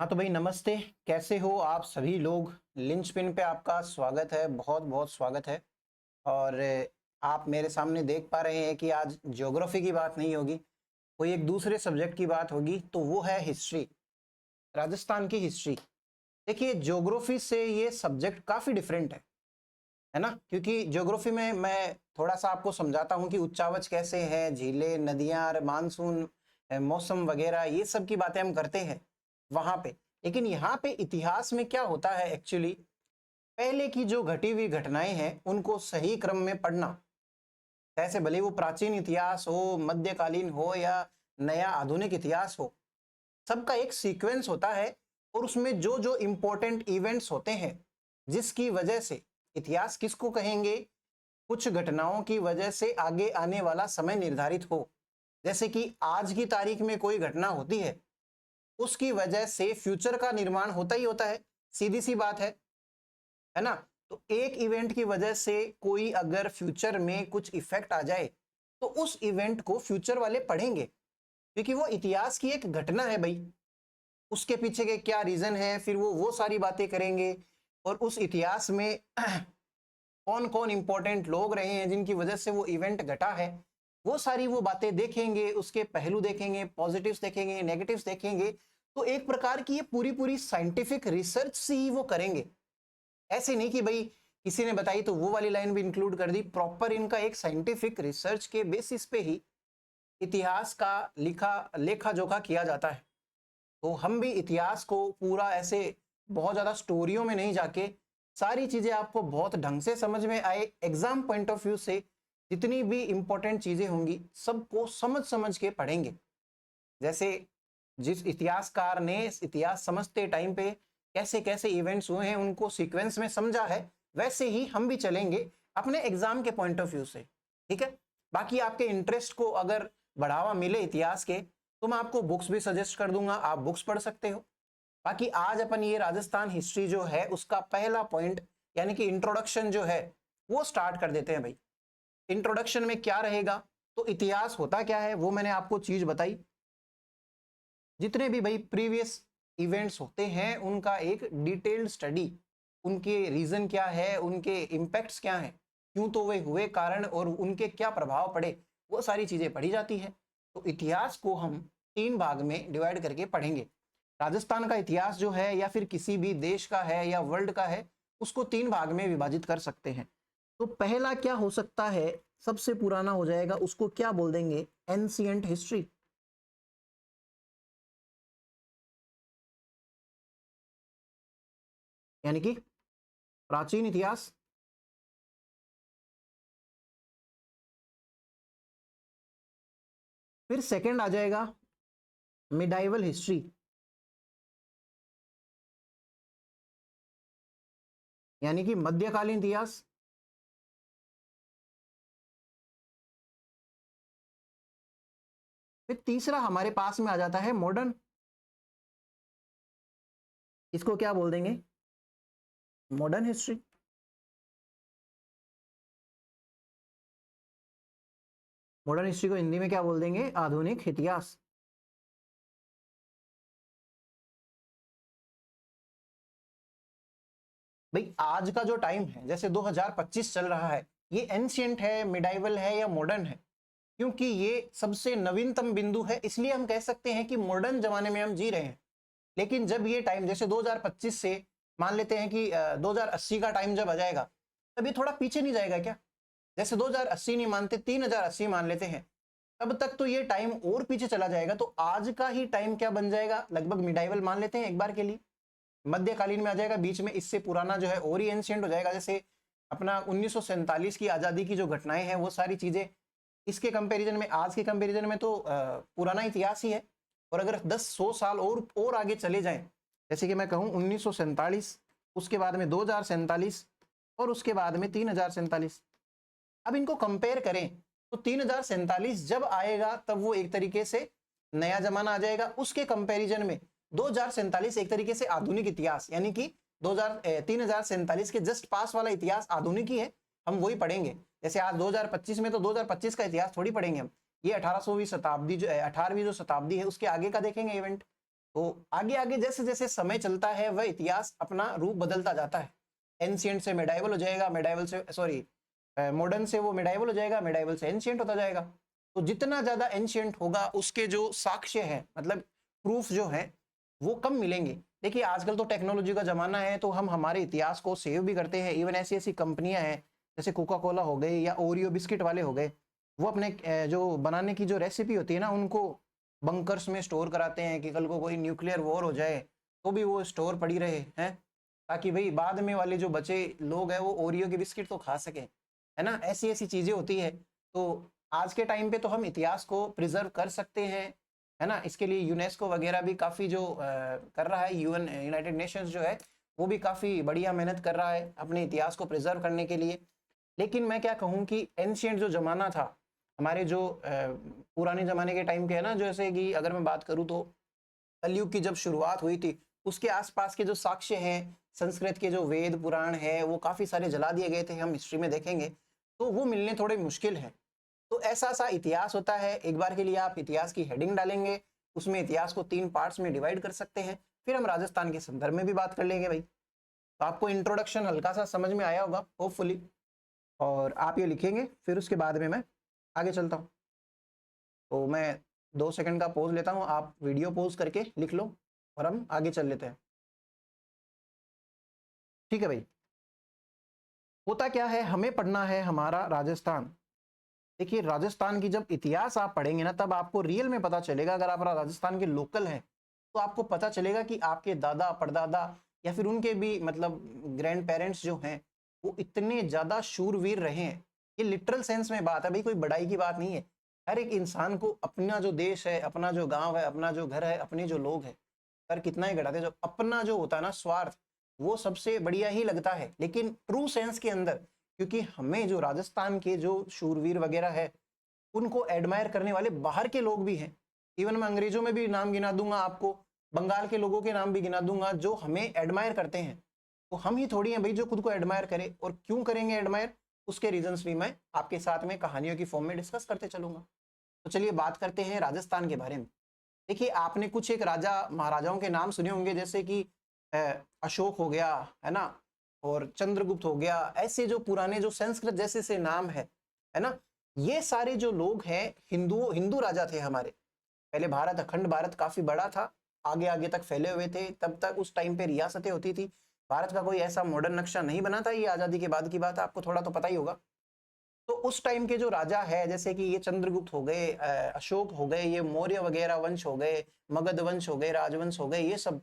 हाँ तो भाई नमस्ते। कैसे हो आप सभी लोग। लिंच पिन पे आपका स्वागत है, बहुत बहुत स्वागत है। और आप मेरे सामने देख पा रहे हैं कि आज ज्योग्राफी की बात नहीं होगी, कोई एक दूसरे सब्जेक्ट की बात होगी, तो वो है हिस्ट्री, राजस्थान की हिस्ट्री। देखिए ज्योग्राफी से ये सब्जेक्ट काफ़ी डिफरेंट है ना, क्योंकि ज्योग्राफी में मैं थोड़ा सा आपको समझाता हूँ कि उच्चावच कैसे है, झीलें, नदियाँ, मानसून, मौसम वगैरह, ये सब की बातें हम करते हैं वहाँ पे। लेकिन यहाँ पे इतिहास में क्या होता है एक्चुअली, पहले की जो घटी हुई घटनाएं हैं उनको सही क्रम में पढ़ना। कैसे, भले वो प्राचीन इतिहास हो, मध्यकालीन हो या नया आधुनिक इतिहास हो, सबका एक सीक्वेंस होता है। और उसमें जो जो इम्पोर्टेंट इवेंट्स होते हैं जिसकी वजह से, इतिहास किसको कहेंगे, कुछ घटनाओं की वजह से आगे आने वाला समय निर्धारित हो। जैसे कि आज की तारीख में कोई घटना होती है, उसकी वजह से फ्यूचर का निर्माण होता ही होता है, सीधी सी बात है ना। तो एक इवेंट की वजह से कोई अगर फ्यूचर में कुछ इफेक्ट आ जाए तो उस इवेंट को फ्यूचर वाले पढ़ेंगे, क्योंकि वो इतिहास की एक घटना है भाई। उसके पीछे के क्या रीजन है, फिर वो सारी बातें करेंगे। और उस इतिहास में कौन कौन इंपॉर्टेंट लोग रहे हैं जिनकी वजह से वो इवेंट घटा है, वो सारी वो बातें देखेंगे, उसके पहलू देखेंगे, पॉजिटिव्स देखेंगे, नेगेटिव्स देखेंगे। तो एक प्रकार की ये पूरी पूरी साइंटिफिक रिसर्च से ही वो करेंगे। ऐसे नहीं कि भाई किसी ने बताई तो वो वाली लाइन भी इंक्लूड कर दी, प्रॉपर इनका एक साइंटिफिक रिसर्च के बेसिस पे ही इतिहास का लिखा लेखा जोखा किया जाता है। तो हम भी इतिहास को पूरा ऐसे बहुत ज़्यादा स्टोरियों में नहीं जाके, सारी चीज़ें आपको बहुत ढंग से समझ में आए, एग्जाम पॉइंट ऑफ व्यू से जितनी भी इंपॉर्टेंट चीज़ें होंगी सबको समझ समझ के पढ़ेंगे। जैसे जिस इतिहासकार ने इतिहास समझते टाइम पे कैसे कैसे इवेंट्स हुए हैं उनको सीक्वेंस में समझा है, वैसे ही हम भी चलेंगे अपने एग्जाम के पॉइंट ऑफ व्यू से। ठीक है। बाकी आपके इंटरेस्ट को अगर बढ़ावा मिले इतिहास के, तो मैं आपको बुक्स भी सजेस्ट कर दूंगा, आप बुक्स पढ़ सकते हो। बाकी आज अपन ये राजस्थान हिस्ट्री जो है उसका पहला पॉइंट यानी कि इंट्रोडक्शन जो है वो स्टार्ट कर देते हैं भाई। इंट्रोडक्शन में क्या रहेगा, तो इतिहास होता क्या है वो मैंने आपको चीज बताई। जितने भी भाई प्रीवियस इवेंट्स होते हैं उनका एक डिटेल्ड स्टडी, उनके रीजन क्या है, उनके इम्पैक्ट्स क्या हैं, क्यों तो वे हुए, कारण और उनके क्या प्रभाव पड़े, वो सारी चीजें पढ़ी जाती है। तो इतिहास को हम तीन भाग में डिवाइड करके पढ़ेंगे। राजस्थान का इतिहास जो है या फिर किसी भी देश का है या वर्ल्ड का है, उसको तीन भाग में विभाजित कर सकते हैं। तो पहला क्या हो सकता है, सबसे पुराना हो जाएगा, उसको क्या बोल देंगे, एंशिएंट हिस्ट्री, यानी कि प्राचीन इतिहास। फिर सेकंड आ जाएगा मिडाइवल हिस्ट्री, यानी कि मध्यकालीन इतिहास। फिर तीसरा हमारे पास में आ जाता है मॉडर्न, इसको क्या बोल देंगे, मॉडर्न हिस्ट्री। मॉडर्न हिस्ट्री को हिंदी में क्या बोल देंगे, आधुनिक इतिहास। भाई आज का जो टाइम है जैसे 2025 चल रहा है, ये एंशियंट है, मिडाइवल है या मॉडर्न है, क्योंकि ये सबसे नवीनतम बिंदु है, इसलिए हम कह सकते हैं कि मॉडर्न जमाने में हम जी रहे हैं। लेकिन जब ये टाइम जैसे 2025 से मान लेते हैं कि 2080 का टाइम जब आ जाएगा, तब ये थोड़ा पीछे नहीं जाएगा क्या। जैसे 2080 नहीं मानते, 3080 मान लेते हैं, तब तक तो ये टाइम और पीछे चला जाएगा। तो आज का ही टाइम क्या बन जाएगा, लगभग मिडाइवल मान लेते हैं एक बार के लिए, मध्यकालीन में आ जाएगा बीच में, इससे पुराना जो है और ही एंशिएंट हो जाएगा। जैसे अपना 1947 की आज़ादी की जो घटनाएं हैं वो सारी चीज़ें, इसके कंपैरिजन में, आज के कंपैरिजन में तो पुराना इतिहास ही है। और अगर 10-100 साल और आगे चले जाएं, जैसे कि मैं कहूँ 1947, उसके बाद में 2047 और उसके बाद में 3047, अब इनको कंपेयर करें तो 3047 जब आएगा तब वो एक तरीके से नया जमाना आ जाएगा। उसके कंपैरिजन में 2047 एक तरीके से आधुनिक इतिहास, यानी कि 3047 के जस्ट पास वाला इतिहास आधुनिक ही है, हम वही पढ़ेंगे। जैसे आज 2025 में तो 2025 का इतिहास थोड़ी पढ़ेंगे हम, ये 1800वीं शताब्दी जो 18वीं जो शताब्दी है उसके आगे का देखेंगे इवेंट। तो आगे आगे जैसे जैसे समय चलता है वह इतिहास अपना रूप बदलता जाता है। एंशियंट से मेडाइवल हो जाएगा, मेडाइवल से सॉरी मॉडर्न से वो मेडाइवल हो जाएगा, मेडाइवल से एंशियंट होता जाएगा। तो जितना ज्यादा एंशियंट होगा उसके जो साक्ष्य है, मतलब प्रूफ जो है वो कम मिलेंगे। देखिए आजकल तो टेक्नोलॉजी का जमाना है, तो हम हमारे इतिहास को सेव भी करते हैं। इवन ऐसी ऐसी कंपनियां हैं जैसे कोका कोला हो गई या ओरियो बिस्किट वाले हो गए, वो अपने जो बनाने की जो रेसिपी होती है ना उनको बंकर्स में स्टोर कराते हैं कि कल को कोई न्यूक्लियर वॉर हो जाए तो भी वो स्टोर पड़ी रहे हैं, ताकि भाई बाद में वाले जो बचे लोग हैं वो ओरियो के बिस्किट तो खा सके, है ना। ऐसी ऐसी चीजें होती है। तो आज के टाइम पे तो हम इतिहास को प्रिजर्व कर सकते हैं, है ना। इसके लिए यूनेस्को वगैरह भी काफी जो कर रहा है, यूएन यूनाइटेड नेशंस जो है वो भी काफी बढ़िया मेहनत कर रहा है अपने इतिहास को प्रिजर्व करने के लिए। लेकिन मैं क्या कहूँ कि एंशियंट जो जमाना था, हमारे जो पुराने जमाने के टाइम के है ना, जैसे कि अगर मैं बात करूँ तो कलयुग की जब शुरुआत हुई थी उसके आसपास के जो साक्ष्य हैं, संस्कृत के जो वेद पुराण है वो काफी सारे जला दिए गए थे, हम हिस्ट्री में देखेंगे तो वो मिलने थोड़े मुश्किल है। तो ऐसा सा इतिहास होता है। एक बार के लिए आप इतिहास की हेडिंग डालेंगे, उसमें इतिहास को 3 पार्ट्स में डिवाइड कर सकते हैं। फिर हम राजस्थान के संदर्भ में भी बात कर लेंगे भाई। तो आपको इंट्रोडक्शन हल्का सा समझ में आया होगा होपफुली, और आप ये लिखेंगे फिर उसके बाद में मैं आगे चलता हूँ। तो मैं 2 सेकंड का पॉज लेता हूँ, आप वीडियो पॉज करके लिख लो और हम आगे चल लेते हैं। ठीक है भाई। होता क्या है, हमें पढ़ना है हमारा राजस्थान। देखिए राजस्थान की जब इतिहास आप पढ़ेंगे ना तब आपको रियल में पता चलेगा। अगर आप राजस्थान के लोकल हैं तो आपको पता चलेगा कि आपके दादा परदादा या फिर उनके भी मतलब ग्रैंड पेरेंट्स जो हैं वो इतने ज्यादा शूरवीर रहे हैं। ये लिटरल सेंस में बात है भाई, कोई बड़ाई की बात नहीं है। हर एक इंसान को अपना जो देश है, अपना जो गांव है, अपना जो घर है, अपने जो लोग हैं, कर कितना ही घटाते, जो अपना जो होता है ना स्वार्थ, वो सबसे बढ़िया ही लगता है। लेकिन ट्रू सेंस के अंदर, क्योंकि हमें जो राजस्थान के जो शूरवीर वगैरह है उनको एडमायर करने वाले बाहर के लोग भी हैं। इवन मैं अंग्रेजों में भी नाम गिना दूंगा आपको, बंगाल के लोगों के नाम भी गिना दूंगा जो हमें एडमायर करते हैं। तो हम ही थोड़ी हैं भाई जो खुद को एडमायर करे, और क्यों करेंगे एडमायर, उसके रीजंस भी मैं आपके साथ में कहानियों की फॉर्म में डिस्कस करते चलूंगा। तो चलिए बात करते हैं राजस्थान के बारे में। देखिए आपने कुछ एक राजा महाराजाओं के नाम सुने होंगे, जैसे कि अशोक हो गया, है ना, और चंद्रगुप्त हो गया। ऐसे जो पुराने जो संस्कृत जैसे से नाम है ना, ये सारे जो लोग हैं हिंदू हिंदू राजा थे हमारे। पहले भारत, अखंड भारत काफी बड़ा था, आगे आगे तक फैले हुए थे। तब तक उस टाइम पे रियासतें होती थी। भारत का कोई ऐसा मॉडर्न नक्शा नहीं बना था, ये आजादी के बाद की बात है, आपको थोड़ा तो पता ही होगा। तो उस टाइम के जो राजा है, जैसे कि ये चंद्रगुप्त हो गए, अशोक हो गए, ये मौर्य वगैरह वंश हो गए, मगध वंश हो गए, राजवंश हो गए, ये सब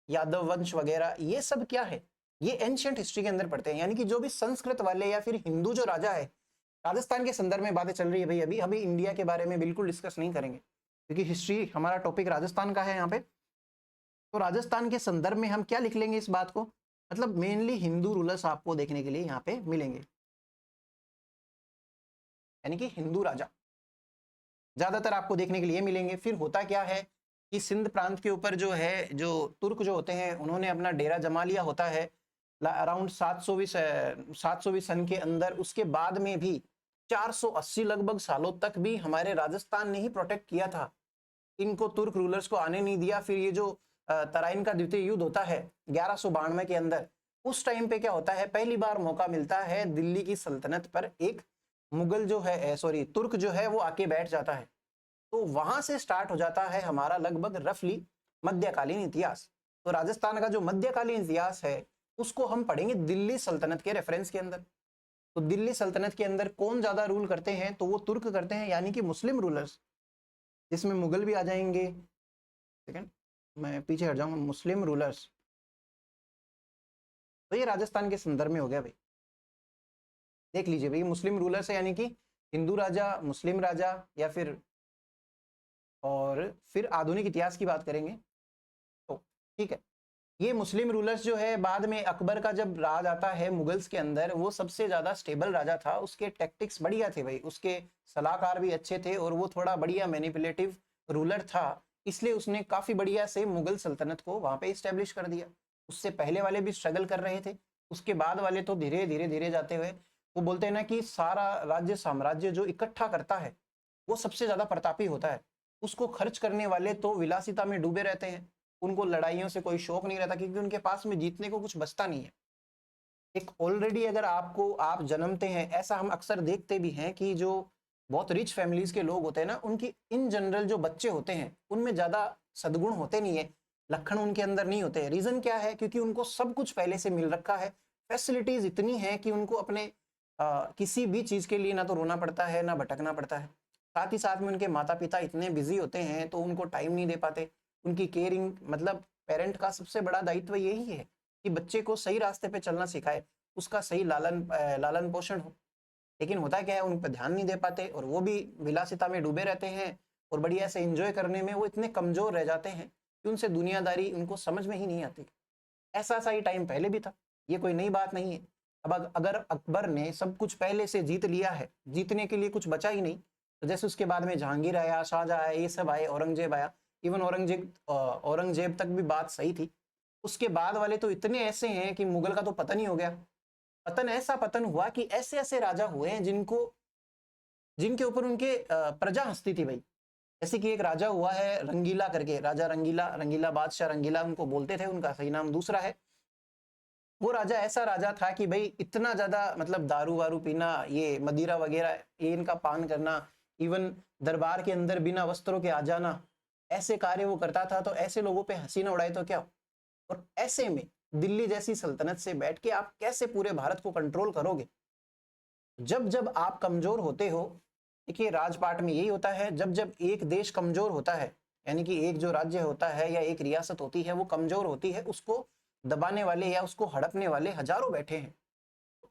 यादव वंश वगैरह, ये सब क्या है, ये एंशियंट हिस्ट्री के अंदर पढ़ते हैं। यानी कि जो भी संस्कृत वाले या फिर हिंदू जो राजा है, राजस्थान के संदर्भ में बातें चल रही है भाई, अभी अभी इंडिया के बारे में बिल्कुल डिस्कस नहीं करेंगे, क्योंकि हिस्ट्री हमारा टॉपिक राजस्थान का है यहाँ पे। तो राजस्थान के संदर्भ में हम क्या लिख लेंगे इस बात को, मतलब मेनली हिंदू रूलर्स आपको देखने के लिए यहाँ पे मिलेंगे, यानी कि हिंदू राजा ज्यादातर आपको देखने के लिए मिलेंगे। फिर होता क्या है कि सिंध प्रांत के ऊपर जो है, जो तुर्क जो होते हैं, उन्होंने अपना डेरा जमा लिया होता है अराउंड 720 सन के अंदर। उसके बाद में भी 480 लगभग सालों तक भी हमारे राजस्थान ने ही प्रोटेक्ट किया था, इनको तुर्क रूलर्स को आने नहीं दिया। फिर ये जो तराइन का द्वितीय युद्ध होता है 1192 के अंदर, उस टाइम पे क्या होता है, पहली बार मौका मिलता है दिल्ली की सल्तनत पर एक मुगल जो है, सॉरी तुर्क जो है वो आके बैठ जाता है। तो वहां से स्टार्ट हो जाता है हमारा लगभग रफली मध्यकालीन इतिहास। तो राजस्थान का जो मध्यकालीन इतिहास है उसको हम पढ़ेंगे दिल्ली सल्तनत के रेफरेंस के अंदर। तो दिल्ली सल्तनत के अंदर कौन ज्यादा रूल करते हैं, तो वो तुर्क करते हैं, यानी कि मुस्लिम रूलर्स, जिसमें मुगल भी आ जाएंगे। सेकंड, मैं पीछे हट जाऊंगा, मुस्लिम रूलर्स। तो ये राजस्थान के संदर्भ में हो गया भाई, देख लीजिए भाई, मुस्लिम रूलर्स है यानी कि हिंदू राजा, मुस्लिम राजा, या फिर, और फिर आधुनिक इतिहास की बात करेंगे। तो ठीक है, ये मुस्लिम रूलर्स जो है, बाद में अकबर का जब राज आता है मुगल्स के अंदर, वो सबसे ज्यादा स्टेबल राजा था, उसके टैक्टिक्स बढ़िया थे भाई, उसके सलाहकार भी अच्छे थे, और वो थोड़ा बढ़िया मैनिपुलेटिव रूलर था। इसलिए उसने काफी बढ़िया से मुगल सल्तनत को वहां पे इस्टेब्लिश कर दिया। उससे पहले वाले भी स्ट्रगल कर रहे थे, उसके बाद वाले तो धीरे धीरे धीरे जाते हुए, वो बोलते हैं ना कि सारा राज्य साम्राज्य जो इकट्ठा करता है वो सबसे ज्यादा प्रतापी होता है, उसको खर्च करने वाले तो विलासिता में डूबे रहते हैं। उनको लड़ाइयों से कोई शौक नहीं रहता, क्योंकि उनके पास में जीतने को कुछ बचता नहीं है। एक ऑलरेडी अगर आप जन्मते हैं, ऐसा हम अक्सर देखते भी हैं कि जो बहुत रिच फैमिलीज के लोग होते हैं ना, उनकी इन जनरल जो बच्चे होते हैं उनमें ज्यादा सद्गुण होते नहीं है, लक्षण उनके अंदर नहीं होते। रीजन क्या है? क्योंकि उनको सब कुछ पहले से मिल रखा है, फैसिलिटीज इतनी है कि उनको अपने किसी भी चीज के लिए ना तो रोना पड़ता है ना भटकना पड़ता है। साथ ही साथ में उनके माता पिता इतने बिजी होते हैं तो उनको टाइम नहीं दे पाते। उनकी केयरिंग, मतलब पेरेंट का सबसे बड़ा दायित्व यही है कि बच्चे को सही रास्ते पे चलना सिखाए, उसका सही लालन पोषण हो। लेकिन होता क्या है, उन पर ध्यान नहीं दे पाते और वो भी विलासिता में डूबे रहते हैं और बढ़िया से एंजॉय करने में वो इतने कमजोर रह जाते हैं कि उनसे दुनियादारी उनको समझ में ही नहीं आती। ऐसा सा ही टाइम पहले भी था, ये कोई नई बात नहीं है। अब अगर अकबर ने सब कुछ पहले से जीत लिया है, जीतने के लिए कुछ बचा ही नहीं, तो जैसे उसके बाद में जहांगीर आया, शाहजहां आया, ये सब आए, औरंगजेब आया, इवन औरंगजेब तक भी बात सही थी। उसके बाद वाले तो इतने ऐसे हैं कि मुगल का तो पतन ही हो गया। पतन ऐसा पतन हुआ कि ऐसे ऐसे राजा हुए हैं जिनके ऊपर उनके प्रजा हंसती थी भाई। जैसे कि एक राजा हुआ है रंगीला करके, राजा रंगीला, रंगीला बादशाह रंगीला उनको बोलते थे, उनका सही नाम दूसरा है। वो राजा ऐसा राजा था कि भाई इतना ज्यादा, मतलब दारू वारू पीना, ये मदिरा वगैरह, ये इनका पान करना, इवन दरबार के अंदर बिना वस्त्रों के आ जाना, ऐसे कार्य वो करता था। तो ऐसे लोगों पे हंसी ना उड़ाए तो क्या हो। और ऐसे में दिल्ली जैसी सल्तनत से बैठ के आप कैसे पूरे भारत को कंट्रोल करोगे? जब जब आप कमजोर होते हो, देखिए राजपाट में यही होता है, जब जब एक देश कमजोर होता है, यानी कि एक जो राज्य होता है या एक रियासत होती है वो कमजोर होती है, उसको दबाने वाले या उसको हड़पने वाले हजारों बैठे हैं।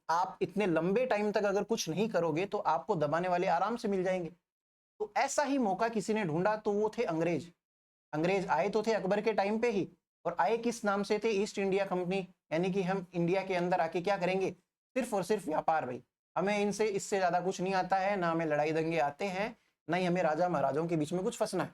आप इतने लंबे टाइम तक अगर कुछ नहीं करोगे तो आपको दबाने वाले आराम से मिल जाएंगे। तो ऐसा ही मौका किसी ने ढूंढा, तो वो थे अंग्रेज। अंग्रेज आए तो थे अकबर के टाइम पे ही, और आए किस नाम से थे? East India company. यानी कि हम इंडिया के अंदर आके क्या करेंगे? सिर्फ और सिर्फ व्यापार भाई। हमें इनसे इससे ज्यादा कुछ नहीं आता है, ना हमें लड़ाई दंगे आते हैं, ना ही हमें राजा महाराजाओं के बीच में कुछ फंसना है।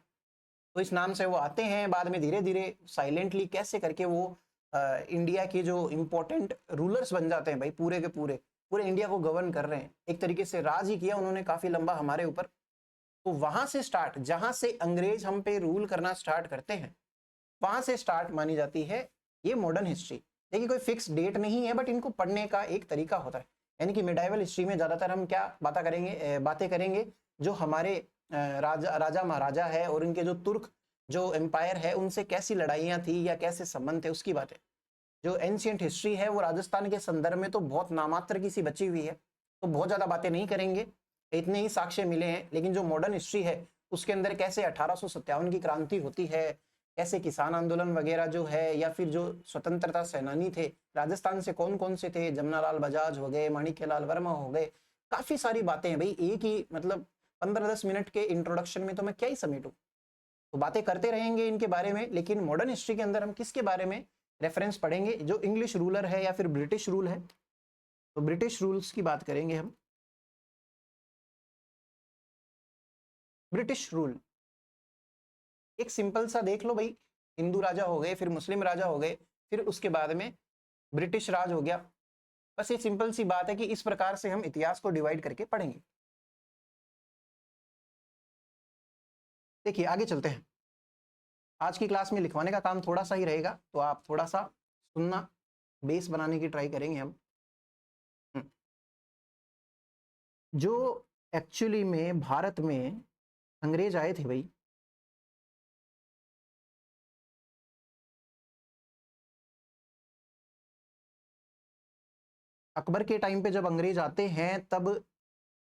तो इस नाम से वो आते हैं, बाद में धीरे धीरे साइलेंटली कैसे करके वो इंडिया के जो इंपॉर्टेंट रूलर्स बन जाते हैं भाई, पूरे के पूरे पूरे इंडिया को गवर्न कर रहे हैं। एक तरीके से राज ही किया उन्होंने काफी लंबा हमारे ऊपर। तो वहां से स्टार्ट, जहां से अंग्रेज हम पे रूल करना स्टार्ट करते हैं, वहां से स्टार्ट मानी जाती है ये मॉडर्न हिस्ट्री। देखिए कोई फिक्स डेट नहीं है, बट इनको पढ़ने का एक तरीका होता है। यानी कि मिडाइवल हिस्ट्री में ज्यादातर हम क्या बातें करेंगे, जो हमारे राजा महाराजा है और इनके जो तुर्क जो एम्पायर है उनसे कैसी लड़ाइयाँ थी या कैसे संबंध थे उसकी बातें। जो एंशियंट हिस्ट्री है वो राजस्थान के संदर्भ में तो बहुत नामात्र की सी बची हुई है, तो बहुत ज्यादा बातें नहीं करेंगे, इतने ही साक्ष्य मिले हैं। लेकिन जो मॉडर्न हिस्ट्री है उसके अंदर कैसे 1857 की क्रांति होती है, कैसे किसान आंदोलन वगैरह जो है, या फिर जो स्वतंत्रता सेनानी थे राजस्थान से कौन कौन से थे, जमनालाल बजाज हो गए, माणिक्यलाल वर्मा हो गए, काफी सारी बातें हैं भाई। एक ही मतलब 15-10 मिनट के इंट्रोडक्शन में तो मैं क्या ही समेटूं। तो बातें करते रहेंगे इनके बारे में, लेकिन मॉडर्न हिस्ट्री के अंदर हम किसके बारे में रेफरेंस पढ़ेंगे? जो इंग्लिश रूलर है या फिर ब्रिटिश रूल है, तो ब्रिटिश रूल्स की बात करेंगे हम। ब्रिटिश रूल एक सिंपल सा देख लो भाई, हिंदू राजा हो गए, फिर मुस्लिम राजा हो गए, फिर उसके बाद में ब्रिटिश राज हो गया। बस ये सिंपल सी बात है कि इस प्रकार से हम इतिहास को डिवाइड करके पढ़ेंगे। देखिए आगे चलते हैं। आज की क्लास में लिखवाने का काम थोड़ा सा ही रहेगा, तो आप थोड़ा सा सुनना, बेस बनाने की ट्राई करेंगे हम। जो एक्चुअली में भारत में अंग्रेज आए थे भाई, अकबर के टाइम पे जब अंग्रेज आते हैं तब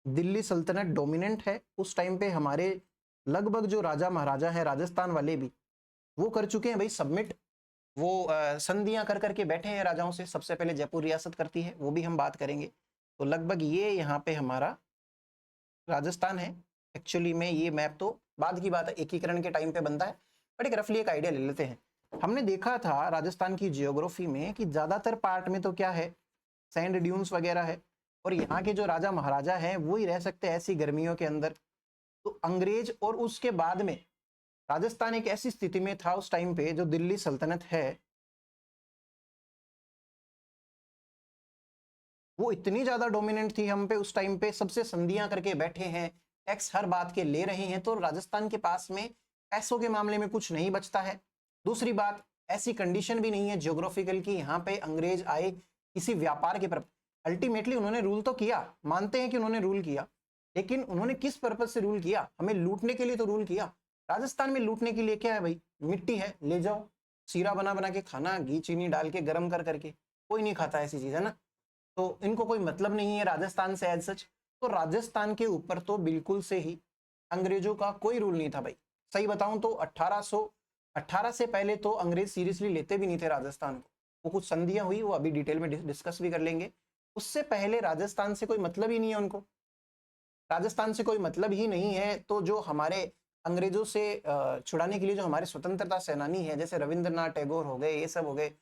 दिल्ली सल्तनत डोमिनेंट है। उस टाइम पे हमारे लगभग जो राजा महाराजा है राजस्थान वाले भी, वो कर चुके हैं भाई सबमिट। वो संधियां कर करके बैठे हैं राजाओं से। सबसे पहले जयपुर रियासत करती है, वो भी हम बात करेंगे। तो लगभग ये यहाँ पे हमारा राजस्थान है। एक्चुअली में ये मैप तो बाद की बात है, एकीकरण के टाइम पे बनता है, बट एक रफली एक आइडिया ले लेते हैं। हमने देखा था राजस्थान की जियोग्राफी में कि ज्यादातर पार्ट में तो क्या है, सैंड ड्यून्स वगैरह है, और यहाँ के जो राजा महाराजा हैं वो ही रह सकते हैं ऐसी गर्मियों के अंदर। तो अंग्रेज, और उसके बाद में राजस्थान एक ऐसी स्थिति में था उस टाइम पे, जो दिल्ली सल्तनत है वो इतनी ज्यादा डोमिनेंट थी हम पे उस टाइम पे, सबसे संधियां करके बैठे हैं, टैक्स हर बात के ले रहे हैं। तो राजस्थान के पास में पैसों के मामले में कुछ नहीं बचता है। दूसरी बात, ऐसी कंडीशन भी नहीं है ज्योग्राफिकल की यहाँ पे अंग्रेज आए किसी व्यापार के पर्पज। अल्टीमेटली उन्होंने रूल तो किया, मानते हैं कि उन्होंने रूल किया, लेकिन उन्होंने किस पर्पज से रूल किया? हमें लूटने के लिए तो रूल किया। राजस्थान में लूटने के लिए क्या है भाई? मिट्टी है, ले जाओ, सीरा बना बना के खाना, घी चीनी डाल के गर्म कर करके। कोई नहीं खाता ऐसी चीज, है ना? तो इनको कोई मतलब नहीं है राजस्थान से एज सच। तो राजस्थान के ऊपर तो बिल्कुल से ही अंग्रेजों का कोई रूल नहीं था भाई। सही बताऊं तो 1818 से पहले तो अंग्रेज सीरियसली लेते भी नहीं थे राजस्थान को। वो कुछ संधियां हुई, वो अभी डिटेल में डिस्कस भी कर लेंगे। उससे पहले राजस्थान से कोई मतलब ही नहीं है उनको। राजस्थान से कोई मतलब ही नहीं है, तो जो हमारे अंग्रेजों से छुड़ाने के लिए जो हमारे स्वतंत्रता सेनानी है, जैसे रविंद्रनाथ टैगोर हो गए, ये सब हो गए,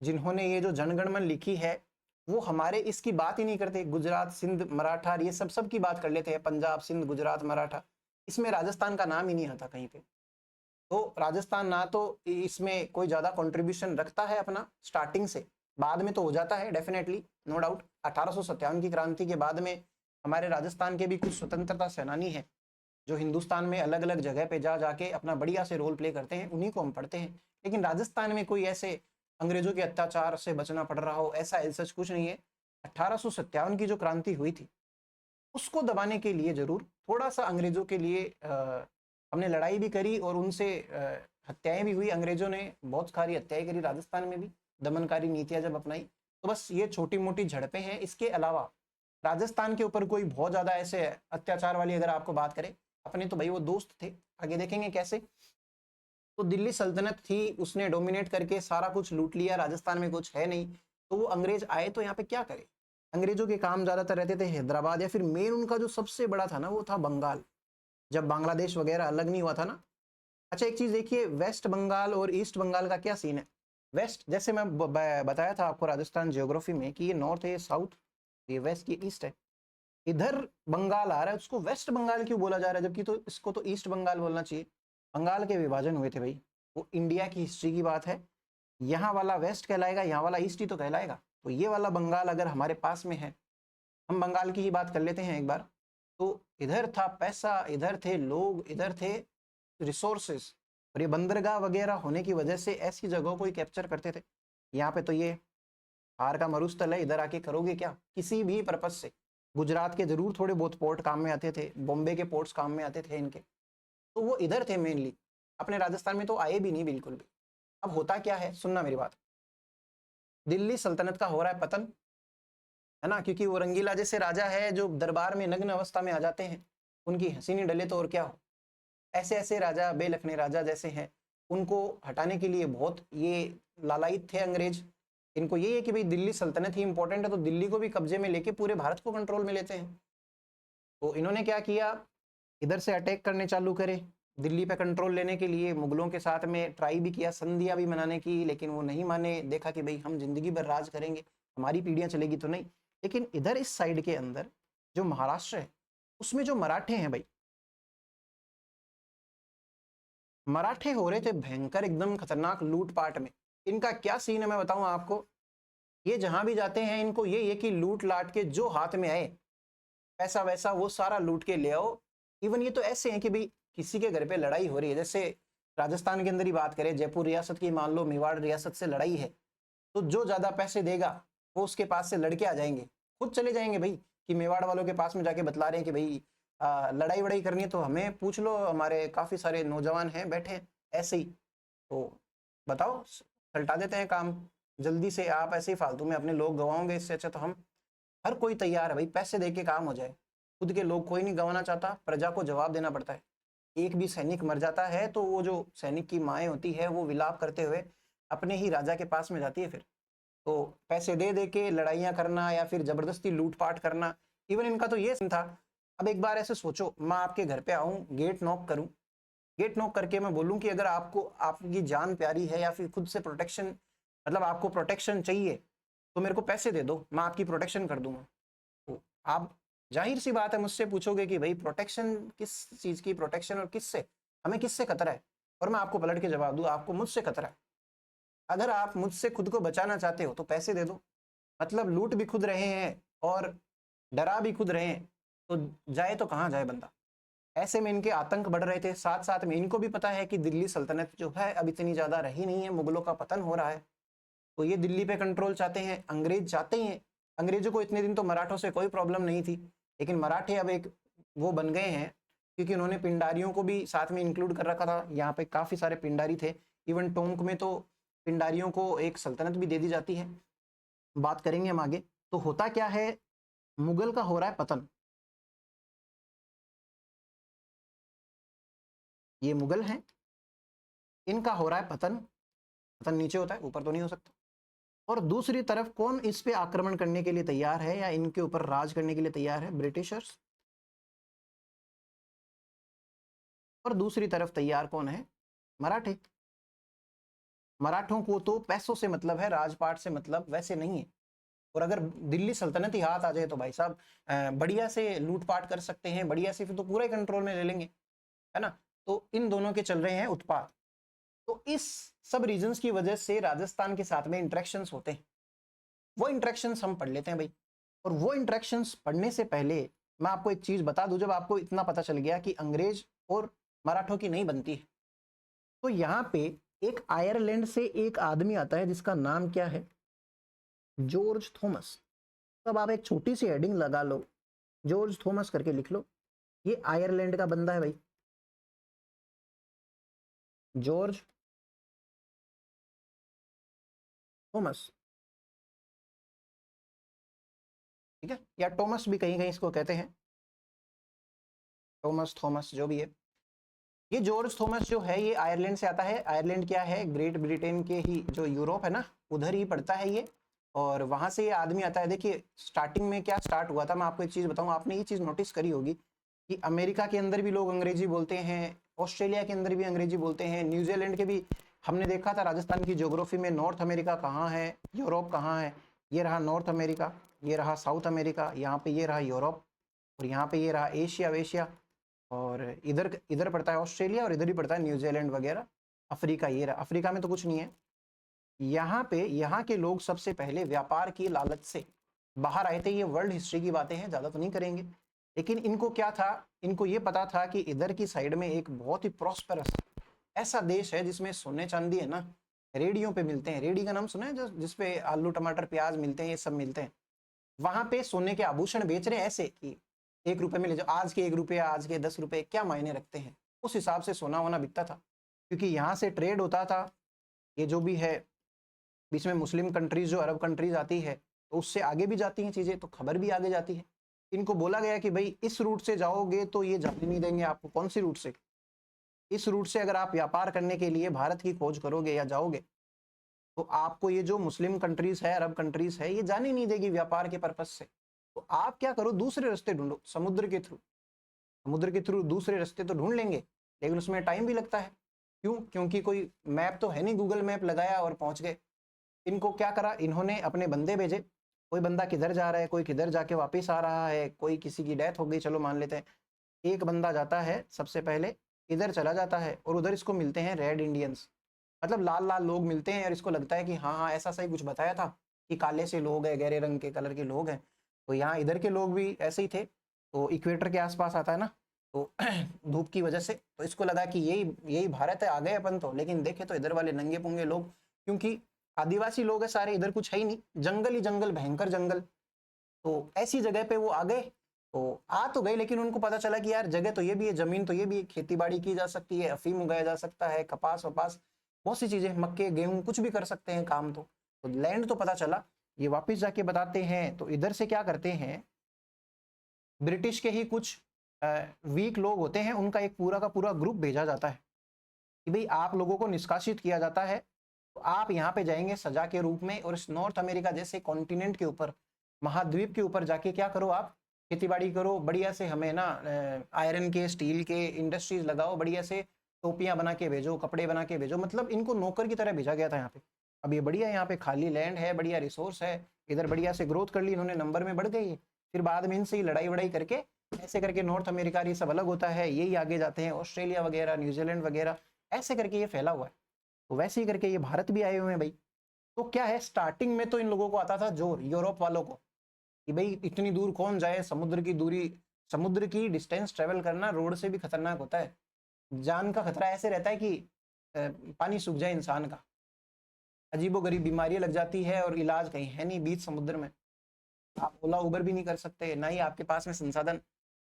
जिन्होंने ये जो जनगण मन लिखी है, वो हमारे इसकी बात ही नहीं करते। गुजरात, सिंध, मराठा, ये सब की बात कर लेते हैं, पंजाब, सिंध, गुजरात, मराठा। इसमें राजस्थान का नाम ही नहीं आता कहीं पे। तो राजस्थान ना तो इसमें कोई ज्यादा कंट्रीब्यूशन रखता है अपना स्टार्टिंग से, बाद में तो हो जाता है डेफिनेटली, नो डाउट। 1857 की क्रांति के बाद में हमारे राजस्थान के भी कुछ स्वतंत्रता सेनानी हैं जो हिंदुस्तान में अलग अलग जगह पे जा जाके अपना बढ़िया से रोल प्ले करते हैं, उन्हीं को हम पढ़ते हैं। लेकिन राजस्थान में कोई ऐसे अंग्रेजों के अत्याचार से बचना पड़ रहा हो, ऐसा सच कुछ नहीं है। 1857 की जो क्रांति हुई थी, उसको दबाने के लिए जरूर थोड़ा सा अंग्रेजों के लिए हमने लड़ाई भी करी, और उनसे हत्याएं भी हुई। अंग्रेजों ने बहुत सारी हत्याएं करी राजस्थान में भी, दमनकारी नीतियां जब अपनाई। तो बस ये छोटी मोटी झड़पें हैं, इसके अलावा राजस्थान के ऊपर कोई बहुत ज्यादा ऐसे अत्याचार वाली अगर आपको बात करें, अपने तो भाई वो दोस्त थे, आगे देखेंगे कैसे। तो दिल्ली सल्तनत थी, उसने डोमिनेट करके सारा कुछ लूट लिया, राजस्थान में कुछ है नहीं। तो वो अंग्रेज आए तो यहाँ पे क्या करे? अंग्रेजों के काम ज्यादातर रहते थे हैदराबाद, या फिर मेन उनका जो सबसे बड़ा था ना, वो था बंगाल, जब बांग्लादेश वगैरह अलग नहीं हुआ था ना। अच्छा एक चीज देखिए, वेस्ट बंगाल और ईस्ट बंगाल का क्या सीन है? वेस्ट, जैसे मैं बताया था आपको राजस्थान ज्योग्राफी में कि ये नॉर्थ है, ये साउथ, ये वेस्ट, ये ईस्ट है। इधर बंगाल आ रहा है, उसको वेस्ट बंगाल क्यों बोला जा रहा है, जबकि तो इसको तो ईस्ट बंगाल बोलना चाहिए। बंगाल के विभाजन हुए थे भाई, वो इंडिया की हिस्ट्री की बात है। यहाँ वाला वेस्ट कहलाएगा, यहाँ वाला ईस्ट ही तो कहलाएगा। तो ये वाला बंगाल अगर हमारे पास में है, हम बंगाल की ही बात कर लेते हैं एक बार। तो इधर था पैसा, इधर थे लोग, इधर थे रिसोर्सेस, और ये बंदरगाह वगैरह होने की वजह से ऐसी जगहों को ही कैप्चर करते थे। यहाँ पे तो ये हार का मरुस्थल है, इधर आके करोगे क्या किसी भी पर्पज से? गुजरात के जरूर थोड़े बहुत पोर्ट काम में आते थे, बॉम्बे के पोर्ट्स काम में आते थे इनके, तो वो इधर थे मेनली। अपने राजस्थान में तो आए भी नहीं बिल्कुल भी। अब होता क्या है, सुनना मेरी बात। दिल्ली सल्तनत का हो रहा है पतन, है ना, क्योंकि वो रंगीला जैसे राजा है जो दरबार में नग्न अवस्था में आ जाते हैं, उनकी हंसी नहीं डले तो और क्या हो। ऐसे ऐसे राजा, बेलखने राजा जैसे हैं, उनको हटाने के लिए बहुत ये लालायित थे अंग्रेज। इनको ये है कि भाई दिल्ली सल्तनत ही इंपॉर्टेंट है, तो दिल्ली को भी कब्जे में लेके पूरे भारत को कंट्रोल में लेते हैं। तो इन्होंने क्या किया, इधर से अटैक करने चालू करे दिल्ली पे कंट्रोल लेने के लिए। मुगलों के साथ में ट्राई भी किया, संधियां भी मनाने की, लेकिन वो नहीं माने। देखा कि भाई हम जिंदगी भर राज करेंगे, हमारी पीढ़ियां चलेगी तो नहीं। लेकिन इधर इस साइड के अंदर जो महाराष्ट्र है, उसमें जो मराठे हैं भाई, मराठे हो रहे थे भयंकर एकदम खतरनाक लूटपाट में। इनका क्या सीन है मैं बताऊं आपको। ये जहां भी जाते हैं, इनको ये कि लूट लाट के जो हाथ में आए पैसा वैसा वो सारा लूट के ले आओ। इवन ये तो ऐसे हैं कि भाई किसी के घर पे लड़ाई हो रही है, जैसे राजस्थान के अंदर ही बात करें, जयपुर रियासत की मान लो मेवाड़ रियासत से लड़ाई है, तो जो ज्यादा पैसे देगा वो उसके पास से लड़के आ जाएंगे, खुद चले जाएंगे भाई। कि मेवाड़ वालों के पास में जाके बतला रहे हैं कि भाई लड़ाई वड़ाई करनी है तो हमें पूछ लो, हमारे काफी सारे नौजवान हैं बैठे ऐसे ही, तो बताओ सल्टा देते हैं काम जल्दी से। आप ऐसे ही फालतू में अपने लोग गवाओगे, इससे अच्छा तो हम, हर कोई तैयार है भाई, पैसे दे के काम हो जाए। खुद के लोग कोई नहीं गंवाना चाहता, प्रजा को जवाब देना पड़ता है। एक भी सैनिक मर जाता है तो वो जो सैनिक की माएँ होती है वो विलाप करते हुए अपने ही राजा के पास में जाती है फिर। तो पैसे दे दे के लड़ाइयाँ करना या फिर जबरदस्ती लूटपाट करना, इवन इनका तो ये सीन था। अब एक बार ऐसे सोचो, मैं आपके घर पे आऊँ, गेट नॉक करूँ, गेट नॉक करके मैं बोलूँ कि अगर आपको आपकी जान प्यारी है या फिर खुद से प्रोटेक्शन, मतलब आपको प्रोटेक्शन चाहिए, तो मेरे को पैसे दे दो, मैं आपकी प्रोटेक्शन कर दूंगा। तो आप जाहिर सी बात है मुझसे पूछोगे कि भाई प्रोटेक्शन किस चीज़ की प्रोटेक्शन, और किससे, हमें किससे खतरा है? और मैं आपको पलट के जवाब दूँ, आपको मुझसे खतरा है। अगर आप मुझसे खुद को बचाना चाहते हो तो पैसे दे दो। मतलब लूट भी खुद रहे हैं और डरा भी खुद रहे हैं, तो जाए तो कहाँ जाए बंदा? ऐसे में इनके आतंक बढ़ रहे थे। साथ साथ में इनको भी पता है कि दिल्ली सल्तनत जो है अब इतनी ज्यादा रही नहीं है, मुगलों का पतन हो रहा है, तो ये दिल्ली पे कंट्रोल चाहते हैं। अंग्रेज चाहते हैं, अंग्रेजों को इतने दिन तो मराठों से कोई प्रॉब्लम नहीं थी, लेकिन मराठे अब एक वो बन गए हैं, क्योंकि उन्होंने पिंडारियों को भी साथ में इंक्लूड कर रखा था। यहाँ पे काफी सारे पिंडारी थे, इवन टोंक में तो पिंडारियों को एक सल्तनत भी दे दी जाती है, बात करेंगे हम आगे। तो होता क्या है, मुगल का हो रहा है पतन। ये मुगल हैं, इनका हो रहा है पतन। पतन नीचे होता है, ऊपर तो नहीं हो सकता। और दूसरी तरफ कौन इस पे आक्रमण करने के लिए तैयार है या इनके ऊपर राज करने के लिए तैयार है? ब्रिटिशर्स। और दूसरी तरफ तैयार कौन है? मराठे। मराठों को तो पैसों से मतलब है, राजपाट से मतलब वैसे नहीं है। और अगर दिल्ली सल्तनत ही हाथ आ जाए तो भाई साहब बढ़िया से लूटपाट कर सकते हैं, बढ़िया से, फिर तो पूरा ही कंट्रोल में ले लेंगे, है ना। तो इन दोनों के चल रहे हैं उत्पात। तो इस सब रीजंस की वजह से राजस्थान के साथ में इंटरेक्शंस होते हैं। वो इंटरेक्शंस हम पढ़ लेते हैं भाई। और वो इंटरेक्शंस पढ़ने से पहले मैं आपको एक चीज बता दूं, जब आपको इतना पता चल गया कि अंग्रेज और मराठों की नहीं बनती है, तो यहाँ पे एक आयरलैंड से एक आदमी आता है जिसका नाम क्या है? George Thomas. तब आप एक छोटी सी हेडिंग लगा लो, जॉर्ज थॉमस करके लिख लो। ये आयरलैंड का बंदा है भाई, जॉर्ज थॉमस, ठीक है, या टॉमस भी कहीं कहीं इसको कहते हैं, टॉमस थॉमस जो भी है। ये जॉर्ज थॉमस जो है ये आयरलैंड से आता है। आयरलैंड क्या है? ग्रेट ब्रिटेन के ही जो यूरोप है ना, उधर ही पड़ता है ये। और वहां से ये आदमी आता है। देखिए स्टार्टिंग में क्या स्टार्ट हुआ था, मैं आपको एक चीज बताऊं, आपने ये चीज नोटिस करी होगी कि अमेरिका के अंदर भी लोग अंग्रेजी बोलते हैं, ऑस्ट्रेलिया के अंदर भी अंग्रेजी बोलते हैं, न्यूजीलैंड के भी। हमने देखा था राजस्थान की ज्योग्राफी में, नॉर्थ अमेरिका कहाँ है, यूरोप कहाँ है। ये रहा नॉर्थ अमेरिका, ये रहा साउथ अमेरिका, यहाँ पे ये रहा यूरोप, और यहाँ पे ये रहा एशिया वेशिया। और इधर इधर पड़ता है ऑस्ट्रेलिया, और इधर ही पड़ता है न्यूजीलैंड वगैरह। अफ्रीका ये रहा, अफ्रीका में तो कुछ नहीं है। यहाँ पे यहाँ के लोग सबसे पहले व्यापार की लालच से बाहर आए थे। ये वर्ल्ड हिस्ट्री की बातें हैं, ज्यादा तो नहीं करेंगे, लेकिन इनको क्या था, इनको ये पता था कि इधर की साइड में एक बहुत ही प्रॉस्पेरस ऐसा देश है जिसमें सोने चांदी है ना, रेडियो पे मिलते हैं। रेडी का नाम सुना है? जिसपे आलू टमाटर प्याज मिलते हैं, ये सब मिलते हैं। वहां पे सोने के आभूषण बेच रहे हैं ऐसे कि 1 रुपए में ले जाओ। आज के 1 रुपया, आज के 10 रुपए क्या मायने रखते हैं, उस हिसाब से सोना वोना बिकता था, क्योंकि यहाँ से ट्रेड होता था। ये जो भी है, बीच में मुस्लिम कंट्रीज जो अरब कंट्रीज आती है, तो उससे आगे भी जाती हैं चीजें, तो खबर भी आगे जाती है। इनको बोला गया कि भाई इस रूट से जाओगे तो ये जाने नहीं देंगे आपको। कौन सी रूट से? इस रूट से अगर आप व्यापार करने के लिए भारत की खोज करोगे या जाओगे, तो आपको ये जो मुस्लिम कंट्रीज है, अरब कंट्रीज है, ये जाने नहीं देगी व्यापार के पर्पज से। तो आप क्या करो, दूसरे रास्ते ढूंढो, समुद्र के थ्रू। समुद्र के थ्रू दूसरे रास्ते तो ढूंढ लेंगे, लेकिन उसमें टाइम भी लगता है। क्यों? क्योंकि कोई मैप तो है नहीं, गूगल मैप लगाया और पहुंच गए। इनको क्या करा, इन्होंने अपने बंदे भेजे। कोई बंदा किधर जा रहा है, कोई किधर जाके वापस आ रहा है, कोई किसी की डेथ हो गई, चलो मान लेते हैं। एक बंदा जाता है सबसे पहले, इधर चला जाता है, और उधर इसको मिलते हैं रेड इंडियंस, मतलब लाल लाल लोग मिलते हैं। और इसको लगता है कि हाँ हाँ ऐसा सही कुछ बताया था कि काले से लोग हैं, गहरे रंग के कलर के लोग हैं। तो यहाँ इधर के लोग भी ऐसे ही थे। तो इक्वेटर के आसपास आता है ना, तो धूप की वजह से तो इसको लगा कि यही यही भारत है, आ गए अपन तो। लेकिन देखे तो इधर वाले नंगे पुंगे लोग, क्योंकि आदिवासी लोग है सारे, इधर कुछ है ही नहीं, जंगल ही जंगल, भयंकर जंगल। तो ऐसी जगह पे वो आ गए। तो आ तो गए, लेकिन उनको पता चला कि यार जगह तो ये भी है, जमीन तो ये भी है, खेती बाड़ी की जा सकती है, अफीम उगाया जा सकता है, कपास वपास, बहुत सी चीजें, मक्के गेहूं कुछ भी कर सकते हैं काम। तो लैंड तो पता चला। ये वापिस जाके बताते हैं, तो इधर से क्या करते हैं, ब्रिटिश के ही कुछ वीक लोग होते हैं, उनका एक पूरा का पूरा ग्रुप भेजा जाता है कि भाई आप लोगों को निष्कासित किया जाता है, तो आप यहाँ पे जाएंगे सजा के रूप में, और इस नॉर्थ अमेरिका जैसे कॉन्टिनेंट के ऊपर, महाद्वीप के ऊपर जाके क्या करो, आप खेती बाड़ी करो बढ़िया से, हमें ना आयरन के, स्टील के इंडस्ट्रीज लगाओ, बढ़िया से टोपियां बना के भेजो, कपड़े बना के भेजो। मतलब इनको नौकर की तरह भेजा गया था यहाँ पे। अब ये बढ़िया, यहाँ पे खाली लैंड है, बढ़िया रिसोर्स है, इधर बढ़िया से ग्रोथ कर ली इन्होंने, नंबर में बढ़ गई। फिर बाद में इनसे ही लड़ाई वड़ाई करके ऐसे करके नॉर्थ अमेरिका ये सब अलग होता है, यही आगे जाते हैं ऑस्ट्रेलिया वगैरह, न्यूजीलैंड वगैरह, ऐसे करके ये फैला हुआ है। तो वैसे ही करके ये भारत भी आए हुए हैं भाई। तो क्या है, स्टार्टिंग में तो इन लोगों को आता था जोर, यूरोप वालों को, कि भाई इतनी दूर कौन जाए, समुद्र की दूरी समुद्र की डिस्टेंस ट्रेवल करना रोड से भी खतरनाक होता है। जान का खतरा ऐसे रहता है कि पानी सूख जाए इंसान का, अजीबोगरीब बीमारियां लग जाती है और इलाज कहीं है नहीं बीच समुद्र में। आप ओला उबर भी नहीं कर सकते, ना ही आपके पास में संसाधन।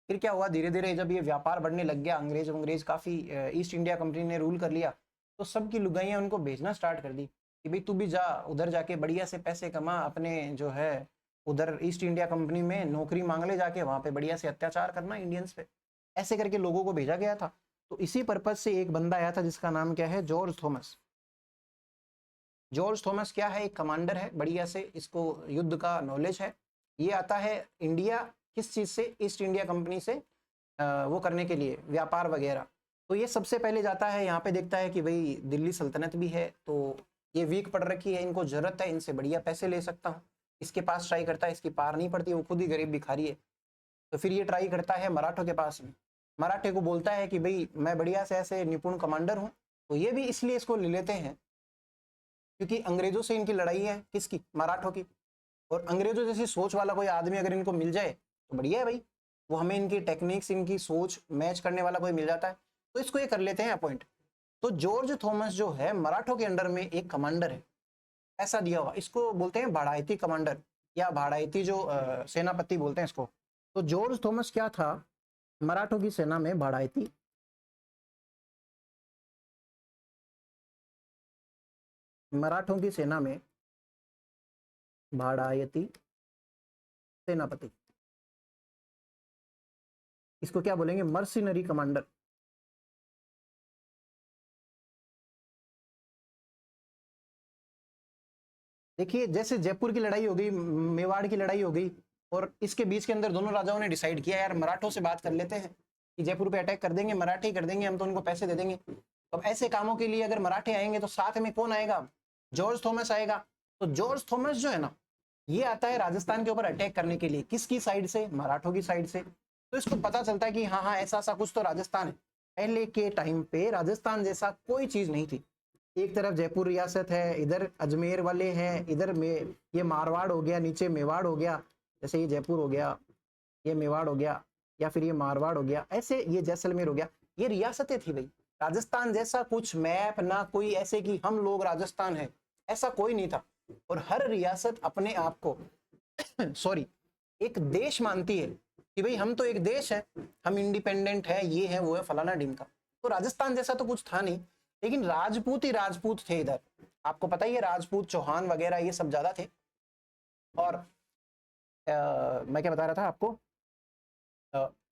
फिर क्या हुआ, धीरे धीरे जब ये व्यापार बढ़ने लग गया, अंग्रेज काफी ईस्ट इंडिया कंपनी ने रूल कर लिया, तो सबकी लुगाइयां उनको भेजना स्टार्ट कर दी कि भाई तू भी जा उधर जाके बढ़िया से पैसे कमा, अपने जो है उधर ईस्ट इंडिया कंपनी में नौकरी मांग ले जाके, वहां पे बढ़िया से अत्याचार करना इंडियंस पे। ऐसे करके लोगों को भेजा गया था। तो इसी पर्पज से एक बंदा आया था जिसका नाम क्या है, जॉर्ज थॉमस। जॉर्ज थॉमस क्या है, एक कमांडर है, बढ़िया से इसको युद्ध का नॉलेज है। ये आता है इंडिया, किस चीज से, ईस्ट इंडिया कंपनी से वो करने के लिए व्यापार वगैरह। तो ये सबसे पहले जाता है यहाँ पे, देखता है कि भाई दिल्ली सल्तनत भी है तो ये वीक पड़ रखी है, इनको जरूरत है, इनसे बढ़िया पैसे ले सकता हूँ। इसके पास ट्राई करता है, इसकी पार नहीं पड़ती, वो खुद ही गरीब भिखारी है। तो फिर ये ट्राई करता है मराठों के पास में, मराठे को बोलता है कि भाई मैं बढ़िया से ऐसे निपुण कमांडर हूँ। तो ये भी इसलिए इसको ले लेते हैं क्योंकि अंग्रेजों से इनकी लड़ाई है, किसकी, मराठों की। और अंग्रेजों जैसी सोच वाला कोई आदमी अगर इनको मिल जाए तो बढ़िया है भाई, वो हमें इनकी टेक्निक्स, इनकी सोच मैच करने वाला कोई मिल जाता है, तो इसको ये कर लेते हैं अपॉइंट। तो जॉर्ज थॉमस जो है मराठों के अंडर में एक कमांडर है, ऐसा दिया हुआ, इसको बोलते हैं भाड़ाइती कमांडर या भाड़ाइती जो सेनापति बोलते हैं इसको। तो जॉर्ज थॉमस क्या था, मराठों की सेना में भाड़ाइती, मराठों की सेना में भाड़ाइती सेनापति, इसको क्या बोलेंगे, मर्सिनरी कमांडर। देखिए जैसे जयपुर की लड़ाई हो गई, मेवाड़ की लड़ाई हो गई, और इसके बीच के अंदर दोनों राजाओं ने डिसाइड किया यार मराठों से बात कर लेते हैं कि जयपुर पे अटैक कर देंगे, मराठी कर देंगे, हम तो उनको पैसे दे देंगे। अब ऐसे कामों के लिए अगर मराठे आएंगे तो साथ में कौन आएगा, जॉर्ज थॉमस आएगा। तो जॉर्ज थॉमस जो है ना, ये आता है राजस्थान के ऊपर अटैक करने के लिए, किसकी साइड से, मराठों की साइड से। तो इसको पता चलता है कि हाँ हाँ ऐसा ऐसा कुछ तो राजस्थान है। पहले के टाइम पे राजस्थान जैसा कोई चीज नहीं थी। एक तरफ जयपुर रियासत है, इधर अजमेर वाले हैं, इधर में ये मारवाड़ हो गया, नीचे मेवाड़ हो गया, जैसे ये जयपुर हो गया, ये मेवाड़ हो गया, या फिर ये मारवाड़ हो गया, ऐसे ये जैसलमेर हो गया। ये रियासतें थी भाई। राजस्थान जैसा कुछ मैप ना कोई ऐसे कि हम लोग राजस्थान है, ऐसा कोई नहीं था। और हर रियासत अपने आप को सॉरी एक देश मानती है कि भाई हम तो एक देश है, हम इंडिपेंडेंट है, ये है वो है फलाना ढिमका। तो राजस्थान जैसा तो कुछ था नहीं, लेकिन राजपूत ही राजपूत थे इधर। आपको पता ही है राजपूत चौहान वगैरह ये सब ज्यादा थे। और मैं क्या बता रहा था आपको,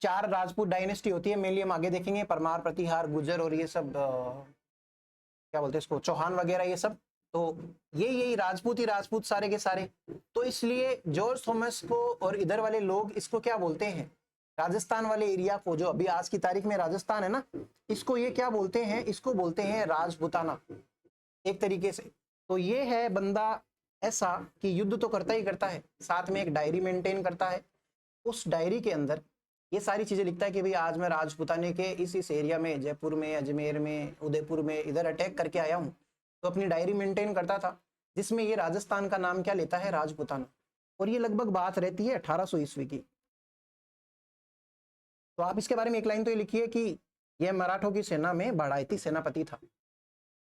4 राजपूत डायनेस्टी होती है मेनली, हम आगे देखेंगे, परमार, प्रतिहार, गुर्जर और ये सब क्या बोलते हैं इसको, चौहान वगैरह ये सब। तो ये यही राजपूत ही राजपूत सारे के सारे। तो इसलिए जॉर्ज थॉमस को और इधर वाले लोग इसको क्या बोलते हैं, राजस्थान वाले एरिया को, जो अभी आज की तारीख में राजस्थान है ना, इसको ये क्या बोलते हैं, इसको बोलते हैं राजपूताना एक तरीके से। तो ये है बंदा ऐसा कि युद्ध तो करता ही करता है, साथ में एक डायरी मेंटेन करता है। उस डायरी के अंदर ये सारी चीजें लिखता है कि भाई आज मैं राजपूताने के इस एरिया में, जयपुर में, अजमेर में, उदयपुर में इधर अटैक करके आया हूँ। तो अपनी डायरी मेंटेन करता था, जिसमें ये राजस्थान का नाम क्या लेता है, राजपूताना। और ये लगभग बात रहती है 1800 ईस्वी की। तो आप इसके बारे में एक लाइन तो ये लिखिए कि यह मराठों की सेना में बढ़ाइती सेनापति था।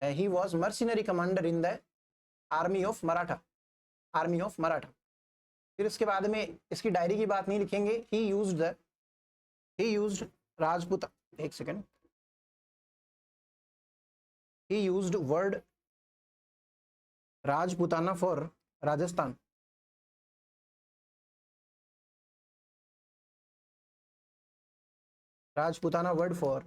He was mercenary commander in the army of Maratha, army of Maratha. फिर इसके बाद में इसकी डायरी की बात नहीं लिखेंगे, ही यूज्ड राजपूत, एक second, he used word Rajputana for Rajasthan. Rajputana word for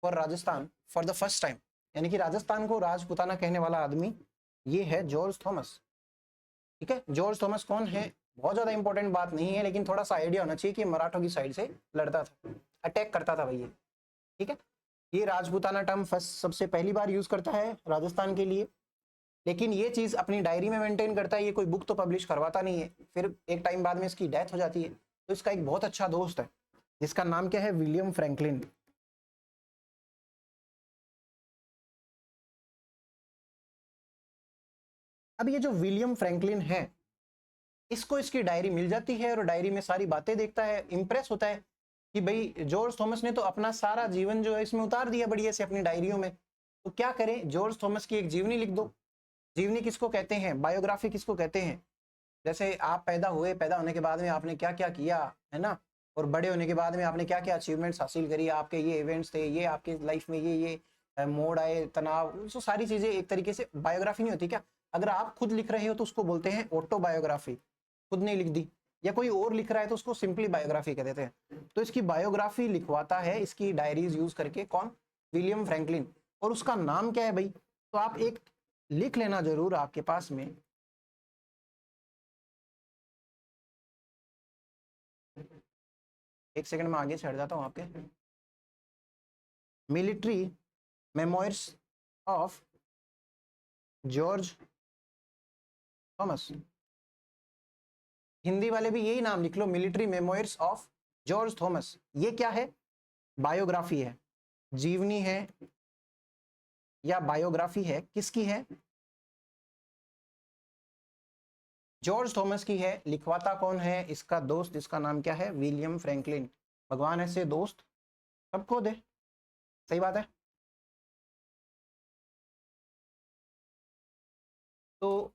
Rajasthan for the first time. यानी कि राजस्थान को राजपूताना कहने वाला आदमी ये है जॉर्ज थॉमस। ठीक है, जॉर्ज थॉमस कौन है, बहुत ज्यादा इंपॉर्टेंट बात नहीं है, लेकिन थोड़ा सा आइडिया होना चाहिए कि मराठों की साइड से लड़ता था, अटैक करता था भैया। ठीक है, ये राजपूताना टर्म फर्स्ट सबसे पहली बार यूज करता है राजस्थान के लिए। लेकिन ये चीज अपनी डायरी में मेंटेन करता है, ये कोई बुक तो पब्लिश करवाता नहीं है। फिर एक टाइम बाद में इसकी डेथ हो जाती है। तो इसका एक बहुत अच्छा दोस्त है जिसका नाम क्या है, विलियम फ्रैंकलिन। अब ये जो विलियम फ्रैंकलिन है, इसको इसकी डायरी मिल जाती है और डायरी में सारी बातें देखता है, इंप्रेस होता है कि भाई जॉर्ज थॉमस ने तो अपना सारा जीवन जो है इसमें उतार दिया बढ़िया से अपनी डायरियों में। तो क्या करें, जॉर्ज थॉमस की एक जीवनी लिख दो। जीवनी किसको कहते हैं, बायोग्राफी किसको कहते हैं? जैसे आप पैदा हुए, पैदा होने के बाद में आपने क्या क्या किया, है ना, और बड़े होने के बाद में आपने क्या क्या अचीवमेंट्स हासिल करी, आपके ये इवेंट्स थे, ये आपकी लाइफ में ये मोड़ आए, तनाव, तो सारी चीजें एक तरीके से बायोग्राफी नहीं होती क्या? अगर आप खुद लिख रहे हो तो उसको बोलते हैं ऑटोबायोग्राफी, खुद नहीं लिख दी। या कोई और लिख रहा है तो उसको सिंपली बायोग्राफी कह देते हैं। तो इसकी बायोग्राफी लिखवाता है इसकी डायरीज यूज करके कौन? William Franklin. और उसका नाम क्या है भाई? तो आप एक लिख लेना जरूर आपके पास में, एक सेकंड में आगे चढ़ जाता हूं आपके। Military memoirs of George Thomas. Hindi वाले भी यही नाम लिख लो, military memoirs of George Thomas. ये क्या है? बायोग्राफी है, जीवनी है या बायोग्राफी है, किसकी है? जॉर्ज थॉमस की है। लिखवाता कौन है? इसका दोस्त, जिसका नाम क्या है? William Franklin. भगवान ऐसे दोस्त सबको दे, सही बात है। तो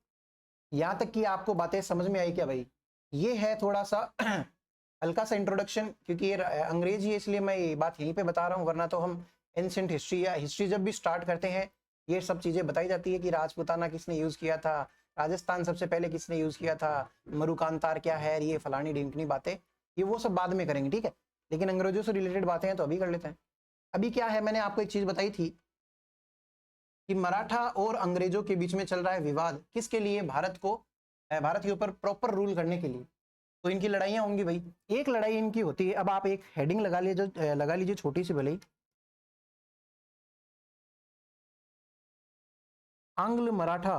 यहां तक कि आपको बातें समझ में आई क्या भाई? ये है थोड़ा सा हल्का सा इंट्रोडक्शन, क्योंकि ये अंग्रेजी है इसलिए मैं ये बात यहीं पे बता रहा हूँ, वरना तो हम एंशिएंट हिस्ट्री या हिस्ट्री जब भी स्टार्ट करते हैं ये सब चीजें बताई जाती है कि राजपूताना किसने यूज किया था, राजस्थान सबसे पहले किसने यूज किया था, मरुकांतार क्या है, ये फलानी ढिमकनी बातें, ये वो सब बाद में करेंगे, ठीक है। लेकिन अंग्रेजों से रिलेटेड बातें हैं तो अभी कर लेते हैं। अभी क्या है, मैंने आपको एक चीज बताई थी कि मराठा और अंग्रेजों के बीच में चल रहा है विवाद, किसके लिए? भारत को, भारत के ऊपर प्रॉपर रूल करने के लिए। तो इनकी लड़ाइयां होंगी भाई। एक लड़ाई इनकी होती है, अब आप एक हेडिंग लगा लीजिए, जो लगा लीजिए छोटी सी भले ही, आंग्ल मराठा।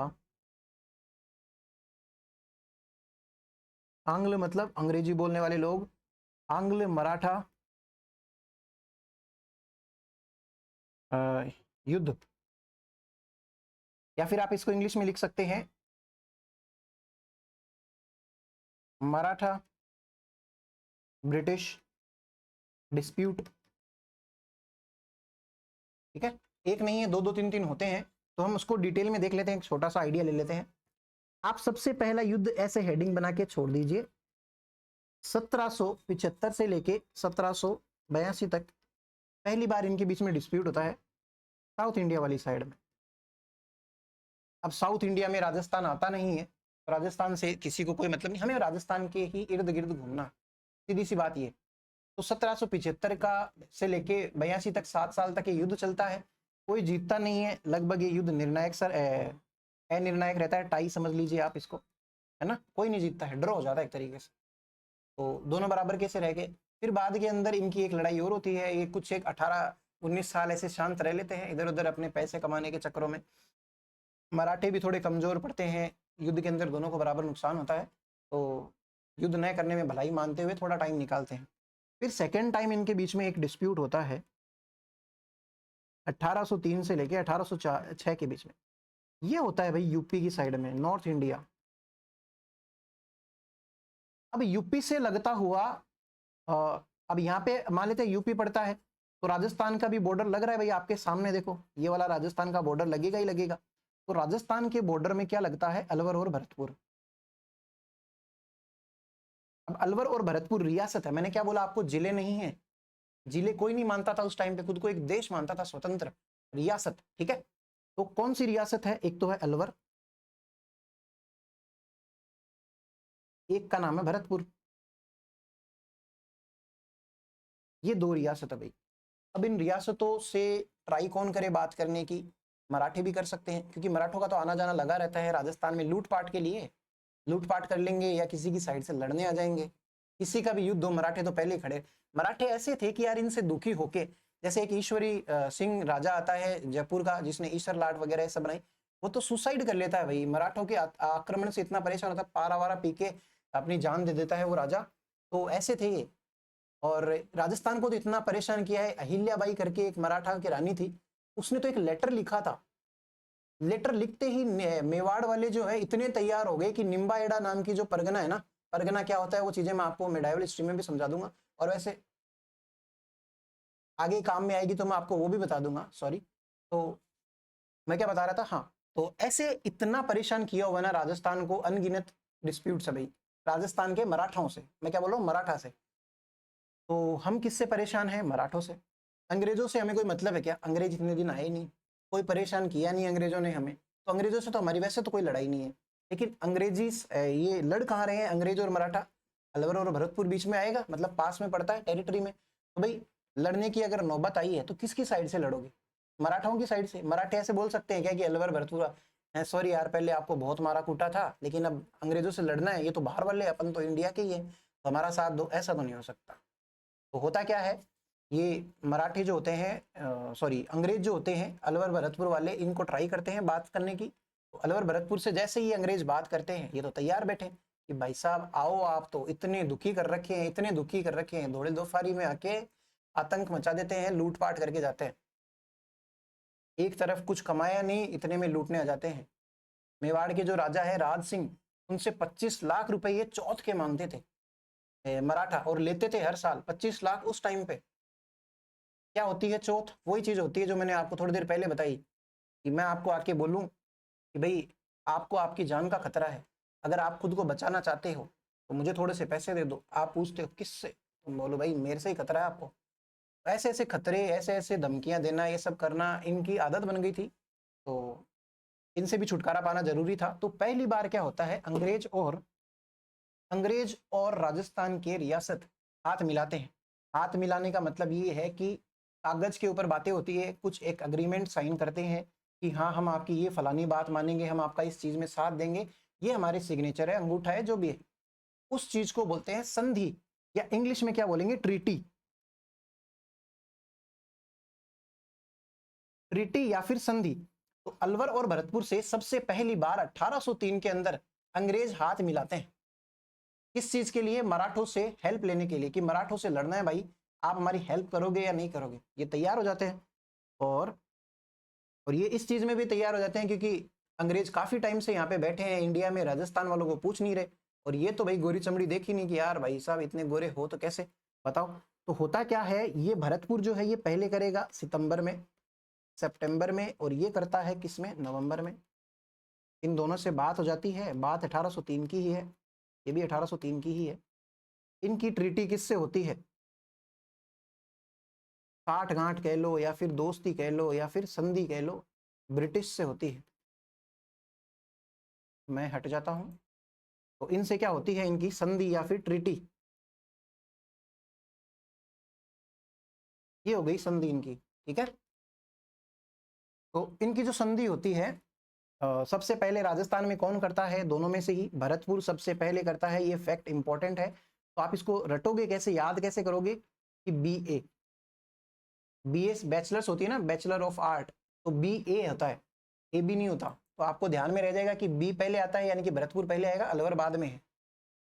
आंग्ल मतलब अंग्रेजी बोलने वाले लोग, आंग्ल मराठा युद्ध। या फिर आप इसको इंग्लिश में लिख सकते हैं, मराठा ब्रिटिश डिस्प्यूट। ठीक है, एक नहीं है, दो दो तीन तीन होते हैं, तो हम उसको डिटेल में देख लेते हैं, एक छोटा सा आइडिया ले लेते हैं। आप सबसे पहला युद्ध ऐसे हेडिंग बना के छोड़ दीजिए, 1775 से लेके 1782 तक पहली बार इनके बीच में डिस्प्यूट होता है साउथ इंडिया वाली साइड में। अब साउथ इंडिया में राजस्थान आता नहीं है, तो राजस्थान से किसी को कोई मतलब नहीं, हमें राजस्थान के ही इर्द गिर्द घूमना, सीधी सी बात ये। तो 1775 का से लेके 82 तक 7 साल तक ये युद्ध चलता है, कोई जीतता नहीं है, लगभग ये युद्ध निर्णायक अनिर्णायक रहता है, टाई समझ लीजिए आप इसको, है ना, कोई नहीं जीतता है, ड्रॉ हो जाता है एक तरीके से। तो दोनों बराबर कैसे रह गए। फिर बाद के अंदर इनकी एक लड़ाई और होती है, ये कुछ एक 18-19 साल ऐसे शांत रह लेते हैं इधर उधर अपने पैसे कमाने के चक्करों में। मराठे भी थोड़े कमजोर पड़ते हैं, युद्ध के अंदर दोनों को बराबर नुकसान होता है, तो युद्ध न करने में भलाई मानते हुए थोड़ा टाइम निकालते हैं। फिर सेकेंड टाइम इनके बीच में एक डिस्प्यूट होता है 1803 से लेके 1806 के बीच में। ये होता है भाई यूपी की साइड में, नॉर्थ इंडिया। अब यूपी से लगता हुआ अब यहाँ पे मान लेते हैं यूपी पड़ता है, तो राजस्थान का भी बॉर्डर लग रहा है भाई आपके सामने, देखो ये वाला राजस्थान का बॉर्डर लगेगा ही लगेगा। तो राजस्थान के बॉर्डर में क्या लगता है? अलवर और भरतपुर। अब अलवर और भरतपुर रियासत है, मैंने क्या बोला आपको, जिले नहीं है। जिले कोई नहीं मानता था उस टाइम पे, खुद को एक देश मानता था स्वतंत्र, रियासत, ठीक है। तो कौन सी रियासत है? एक तो है अलवर, एक का नाम है भरतपुर, ये दो रियासत है भाई। अब इन रियासतों से ट्राई कौन करे बात करने की? मराठे भी कर सकते हैं, क्योंकि मराठों का तो आना जाना लगा रहता है राजस्थान में लूटपाट के लिए, लूटपाट कर लेंगे या किसी की साइड से लड़ने आ जाएंगे, किसी का भी युद्ध हो, मराठे तो पहले खड़े। मराठे ऐसे थे कि यार इनसे दुखी होके, जैसे एक ईश्वरी सिंह राजा आता है जयपुर का, जिसने ईश्वर लाट वगैरह सब बनाई, वो तो सुसाइड कर लेता है भाई, मराठों के आक्रमण से इतना परेशान होता है, पारा वारा पी के अपनी जान दे देता है वो राजा। तो ऐसे थे ये। और राजस्थान को तो इतना परेशान किया है, अहिल्याबाई करके एक मराठा की रानी थी, उसने तो एक लेटर लिखा था लेटर लिखते ही मेवाड़ वाले जो है इतने तैयार हो गए कि निम्बा एडा नाम की जो परगना है ना, परगना क्या होता है वो चीजें मैं आपको मेडाइवल हिस्ट्री में भी समझा दूंगा, और वैसे आगे काम में आएगी तो मैं आपको वो भी बता दूंगा। सॉरी, तो मैं क्या बता रहा था, हाँ, तो ऐसे इतना परेशान किया हुआ ना राजस्थान को, अनगिनत डिस्प्यूट है भाई राजस्थान के मराठाओं से, मैं क्या बोल रहा हूँ, मराठा से। तो हम किससे परेशान हैं? मराठों से। अंग्रेजों से हमें कोई मतलब है क्या? अंग्रेज इतने दिन आए नहीं, कोई परेशान किया नहीं अंग्रेजों ने हमें, तो अंग्रेजों से तो हमारी वैसे तो कोई लड़ाई नहीं है। लेकिन अंग्रेजी ये लड़ कहाँ रहे हैं अंग्रेज और मराठा? अलवर और भरतपुर बीच में आएगा, मतलब पास में पड़ता है टेरिटरी में, तो भाई लड़ने की अगर नौबत आई है तो किसकी साइड से लड़ोगे? मराठाओं की साइड से। मराठे ऐसे बोल सकते हैं क्या कि अलवर भरतपुर, सॉरी यार पहले आपको बहुत मारा कूटा था लेकिन अब अंग्रेजों से लड़ना है, ये तो बाहर वाले, अपन तो इंडिया के ही है, तो हमारा साथ दो, ऐसा तो नहीं हो सकता। तो होता क्या है, ये मराठी जो होते हैं, सॉरी अंग्रेज जो होते हैं अलवर भरतपुर वाले, इनको ट्राई करते हैं बात करने की, तो अलवर भरतपुर से जैसे ही अंग्रेज बात करते हैं ये तो तैयार बैठे कि भाई साहब आओ, आप तो इतने दुखी कर रखे हैं, इतने दुखी कर रखे हैं, दौड़े दो फारी में आके आतंक मचा देते हैं, लूटपाट करके जाते हैं। एक तरफ कुछ कमाया नहीं, इतने में लूटने आ जाते हैं। मेवाड़ के जो राजा है राज सिंह, उनसे 25 लाख रुपए ये चौथ के मांगते थे मराठा, और लेते थे हर साल 25 लाख। उस टाइम पे क्या होती है चौथ? वही चीज होती है जो मैंने आपको थोड़ी देर पहले बताई, कि मैं आपको आके बोलूं कि भाई आपको आपकी जान का खतरा है, अगर आप खुद को बचाना चाहते हो तो मुझे थोड़े से पैसे दे दो। आप पूछते हो किससे, तुम बोलो भाई मेरे से ही खतरा है आपको। ऐसे ऐसे खतरे, ऐसे ऐसे धमकियां देना, ये सब करना इनकी आदत बन गई थी, तो इनसे भी छुटकारा पाना जरूरी था। तो पहली बार क्या होता है, अंग्रेज और राजस्थान के रियासत हाथ मिलाते हैं। हाथ मिलाने का मतलब ये है कि कागज के ऊपर बातें होती है, कुछ एक अग्रीमेंट साइन करते हैं कि हाँ हम आपकी ये फलानी बात मानेंगे, हम आपका इस चीज में साथ देंगे, ये हमारे सिग्नेचर है, अंगूठा है, जो भी है। उस चीज को बोलते हैं संधि, या इंग्लिश में क्या बोलेंगे, ट्रीटी। ट्रीटी या फिर संधि। तो अलवर और भरतपुर से सबसे पहली बार 1803 के अंदर अंग्रेज हाथ मिलाते हैं। किस चीज के लिए? मराठों से हेल्प लेने के लिए, कि मराठों से लड़ना है भाई, आप हमारी हेल्प करोगे या नहीं करोगे। ये तैयार हो जाते हैं, और ये इस चीज में भी तैयार हो जाते हैं क्योंकि अंग्रेज काफी टाइम से यहाँ पे बैठे हैं इंडिया में, राजस्थान वालों को पूछ नहीं रहे, और ये तो भाई गोरी चमड़ी देखी नहीं कि यार भाई साहब इतने गोरे हो तो कैसे, बताओ। तो होता क्या है, ये भरतपुर जो है ये पहले करेगा सितंबर में, सितंबर में, और ये करता है किसमें, नवंबर में। इन दोनों से बात हो जाती है, बात 1803 की ही है, ये भी 1803 की ही है। इनकी ट्रीटी किससे होती है? साठ गांठ कह लो, या फिर दोस्ती कह लो, या फिर संधि कह लो, ब्रिटिश से होती है। मैं हट जाता हूं, तो इनसे क्या होती है, इनकी संधि या फिर ट्रीटी, ये हो गई संधि इनकी, ठीक है। तो इनकी जो संधि होती है, सबसे पहले राजस्थान में कौन करता है? दोनों में से ही भरतपुर सबसे पहले करता है, ये फैक्ट इंपॉर्टेंट है। तो आप इसको रटोगे कैसे, याद कैसे करोगे, कि बी ए बैचलर्स होती है ना, बैचलर ऑफ आर्ट, तो बी ए होता है, ए बी नहीं होता। तो आपको ध्यान में रह जाएगा कि बी पहले आता है, यानी कि भरतपुर पहले आएगा, अलवर बाद में है,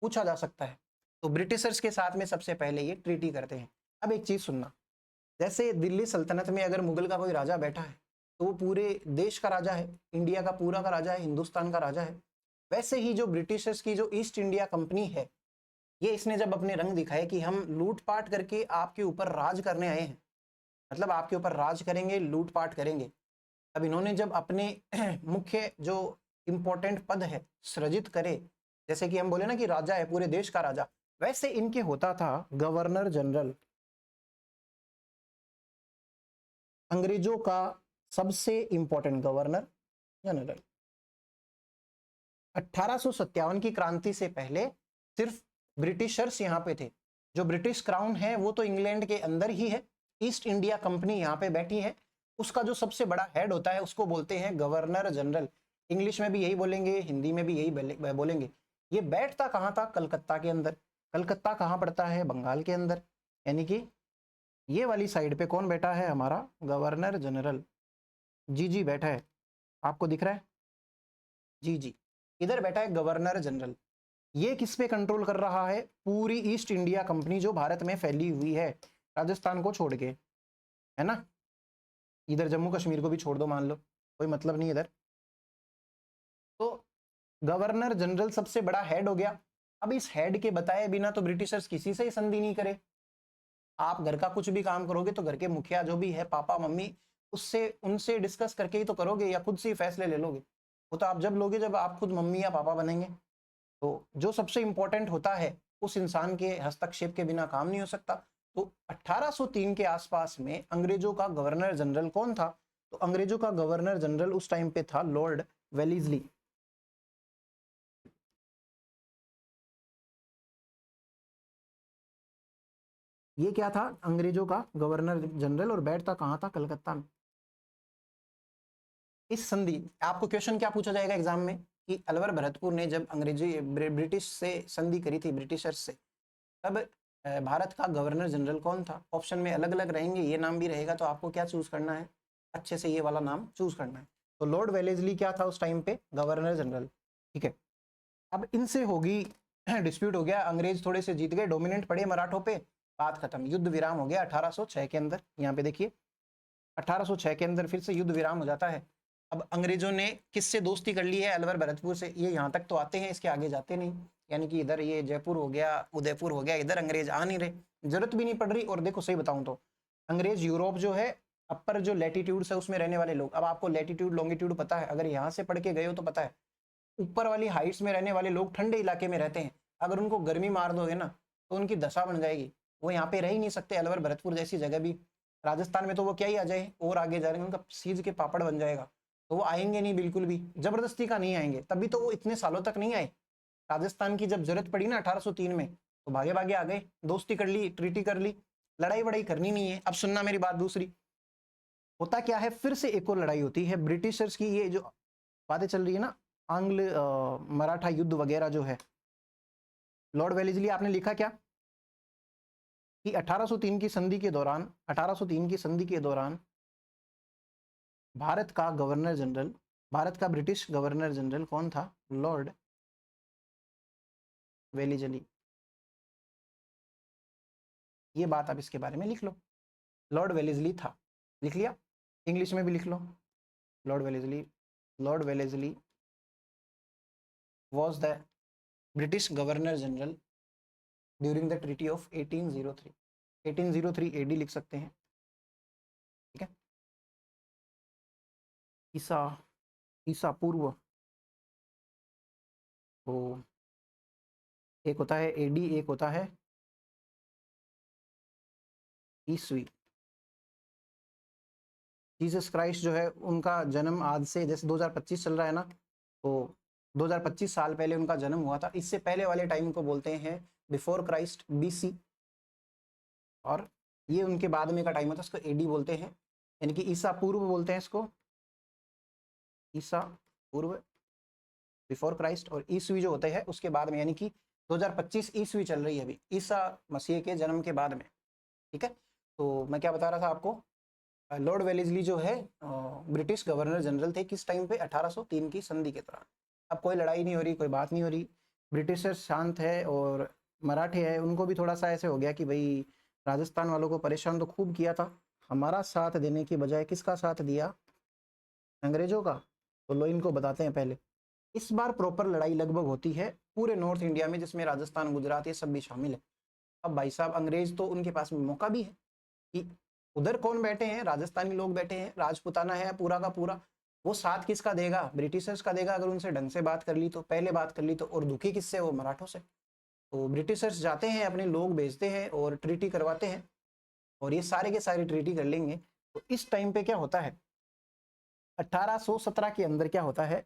पूछा जा सकता है। तो ब्रिटिशर्स के साथ में सबसे पहले ये ट्रीटी करते हैं। अब एक चीज सुनना, जैसे दिल्ली सल्तनत में अगर मुगल का कोई राजा बैठा है तो वो पूरे देश का राजा है, इंडिया का पूरा का राजा है, हिंदुस्तान का राजा है। वैसे ही जो ब्रिटिशर्स की जो ईस्ट इंडिया कंपनी है, ये इसने जब अपने रंग दिखाए कि हम लूटपाट करके आपके ऊपर राज करने आए हैं, मतलब आपके ऊपर राज करेंगे, लूटपाट करेंगे। अब इन्होंने जब अपने मुख्य जो इंपॉर्टेंट पद है सृजित करे, जैसे कि हम बोले ना कि राजा है पूरे देश का राजा, वैसे इनके होता था गवर्नर जनरल, अंग्रेजों का सबसे इंपॉर्टेंट गवर्नर जनरल। 1857 की क्रांति से पहले सिर्फ ब्रिटिशर्स यहाँ पे थे। जो ब्रिटिश क्राउन है वो तो इंग्लैंड के अंदर ही है, ईस्ट इंडिया कंपनी यहाँ पे बैठी है, उसका जो सबसे बड़ा हेड होता है उसको बोलते हैं गवर्नर जनरल। इंग्लिश में भी यही बोलेंगे, हिंदी में भी यही बोलेंगे। ये बैठता कहाँ था? कलकत्ता के अंदर। कलकत्ता कहाँ पड़ता है? बंगाल के अंदर। यानी कि ये वाली साइड पे कौन बैठा है? हमारा गवर्नर जनरल, जी जी बैठा है, आपको दिख रहा है, जी जी, इधर बैठा है गवर्नर जनरल। ये किस पे कंट्रोल कर रहा है? पूरी ईस्ट इंडिया कंपनी जो भारत में फैली हुई है, राजस्थान को छोड़ के, है ना। इधर जम्मू कश्मीर को भी छोड़ दो, मान लो कोई मतलब नहीं इधर, गवर्नर जनरल सबसे बड़ा हेड हो गया। अब इस हेड के बताए बिना तो ब्रिटिशर्स किसी से ही संधि नहीं करे। आप घर का कुछ भी काम करोगे तो घर के मुखिया जो भी है, पापा मम्मी, उससे उनसे डिस्कस करके ही तो करोगे, या खुद से ही फैसले ले लोगे। वो तो आप जब लोगे जब आप खुद मम्मी या पापा बनेंगे। तो जो सबसे इंपॉर्टेंट होता है उस इंसान के हस्तक्षेप के बिना काम नहीं हो सकता। तो 1803 के आसपास में अंग्रेजों का गवर्नर जनरल कौन था? तो अंग्रेजों का गवर्नर जनरल उस टाइम पे था लॉर्ड वेलिस्ली। ये क्या था? अंग्रेजों का गवर्नर जनरल, और बैठता कहाँ था? कलकत्ता में। इस संधि, आपको क्वेश्चन क्या पूछा जाएगा एग्जाम में कि अलवर भरतपुर ने जब अंग्रेजी ब्रिटिश से संधि करी थी, ब्रिटिशर्स से, तब भारत का गवर्नर जनरल कौन था? ऑप्शन में अलग अलग रहेंगे, ये नाम भी रहेगा, तो आपको क्या चूज करना है? अच्छे से ये वाला नाम चूज करना है। तो लॉर्ड वेलेस्ली क्या था उस टाइम पे? Governor general. ठीक है, अब इनसे होगी डिस्प्यूट हो गया, अंग्रेज थोड़े से जीत गए, डोमिनेंट पड़े मराठों पे, बात खत्म, युद्ध विराम हो गया 1806 के अंदर। यहाँ पे देखिए 1806 के अंदर फिर से युद्ध विराम हो जाता है। अब अंग्रेजों ने किससे दोस्ती कर ली है? अलवर भरतपुर से। ये यहाँ तक तो आते हैं, इसके आगे जाते नहीं, यानी कि इधर ये जयपुर हो गया, उदयपुर हो गया, इधर अंग्रेज आ नहीं रहे, जरूरत भी नहीं पड़ रही। और देखो सही बताऊं तो अंग्रेज यूरोप जो है, अपर जो लैटिट्यूड है उसमें रहने वाले लोग, अब आपको लैटिट्यूड लॉन्गिट्यूड पता है, अगर यहाँ से पढ़ के गए हो तो पता है, ऊपर वाली हाइट्स में रहने वाले लोग ठंडे इलाके में रहते हैं, अगर उनको गर्मी मार दोगे ना तो उनकी दशा बन जाएगी, वो यहाँ पे रह ही नहीं सकते। अलवर भरतपुर जैसी जगह भी, राजस्थान में तो वो क्या ही आ जाए, और आगे जा रहे हैं, उनका सीज के पापड़ बन जाएगा, तो वो आएंगे नहीं, बिल्कुल भी जबरदस्ती का नहीं आएंगे। तभी तो वो इतने सालों तक नहीं आए। राजस्थान की जब जरूरत पड़ी ना 1803 में, तो भागे भागे आ गए, दोस्ती कर ली, ट्रीटी कर ली, लड़ाई वड़ाई करनी नहीं है। अब सुनना मेरी बात दूसरी, होता क्या है, फिर से एक और लड़ाई होती है ब्रिटिशर्स की। ये जो बातें चल रही है ना, आंग्ल मराठा युद्ध वगैरह जो है, लॉर्ड वेलेस्ली आपने लिखा क्या कि 1803 की संधि के दौरान, 1803 की संधि के दौरान भारत का गवर्नर जनरल, भारत का ब्रिटिश गवर्नर जनरल कौन था? Lord Wellesley. ये बात आप इसके बारे में लिख लो, लॉर्ड वेलेस्ली था, लिख लिया, इंग्लिश में भी लिख लो, Lord Wellesley, Lord Wellesley was the British Governor General during the Treaty of 1803। 1803 AD लिख सकते हैं, ठीक है, ईसा ईसा पूर्व। तो एक होता है एडी, एक होता है ईस्वी। जीसस क्राइस्ट जो है उनका जन्म आज से, जैसे 2025 चल रहा है ना, तो 2025 साल पहले उनका जन्म हुआ था। इससे पहले वाले टाइम को बोलते हैं बिफोर क्राइस्ट, बीसी, और ये उनके बाद में का टाइम होता है, इसको एडी बोलते हैं, यानी कि ईसा पूर्व बोलते हैं इसको, ईसा पूर्व, बिफोर क्राइस्ट, और ईस्वी जो होते हैं उसके बाद में, यानी कि 2025 ईस्वी चल रही है अभी, ईसा मसीह के जन्म के बाद में। ठीक है, तो मैं क्या बता रहा था आपको, लॉर्ड वेलेस्ली जो है ब्रिटिश गवर्नर जनरल थे, किस टाइम पे? 1803 की संधि के दौरान। अब कोई लड़ाई नहीं हो रही, कोई बात नहीं हो रही, ब्रिटिशर्स शांत है, और मराठे है उनको भी थोड़ा सा ऐसे हो गया कि भाई राजस्थान वालों को परेशान तो खूब किया था, हमारा साथ देने की बजाय किसका साथ दिया? अंग्रेजों का। तो लो इनको बताते हैं पहले। इस बार प्रॉपर लड़ाई लगभग होती है पूरे नॉर्थ इंडिया में, जिसमें राजस्थान, गुजरात, ये सब भी शामिल है। अब भाई साहब अंग्रेज तो उनके पास में मौका भी है कि उधर कौन बैठे हैं? राजस्थानी लोग बैठे हैं, राजपुताना है पूरा का पूरा, वो साथ किसका देगा? ब्रिटिशर्स का देगा। अगर उनसे ढंग से बात कर ली तो, पहले बात कर ली तो, और दुखी किससे? वो मराठों से। तो ब्रिटिशर्स जाते हैं, अपने लोग भेजते हैं और ट्रीटी करवाते हैं, और ये सारे के सारे ट्रीटी कर लेंगे। तो इस टाइम पे क्या होता है, 1817 के अंदर क्या होता है,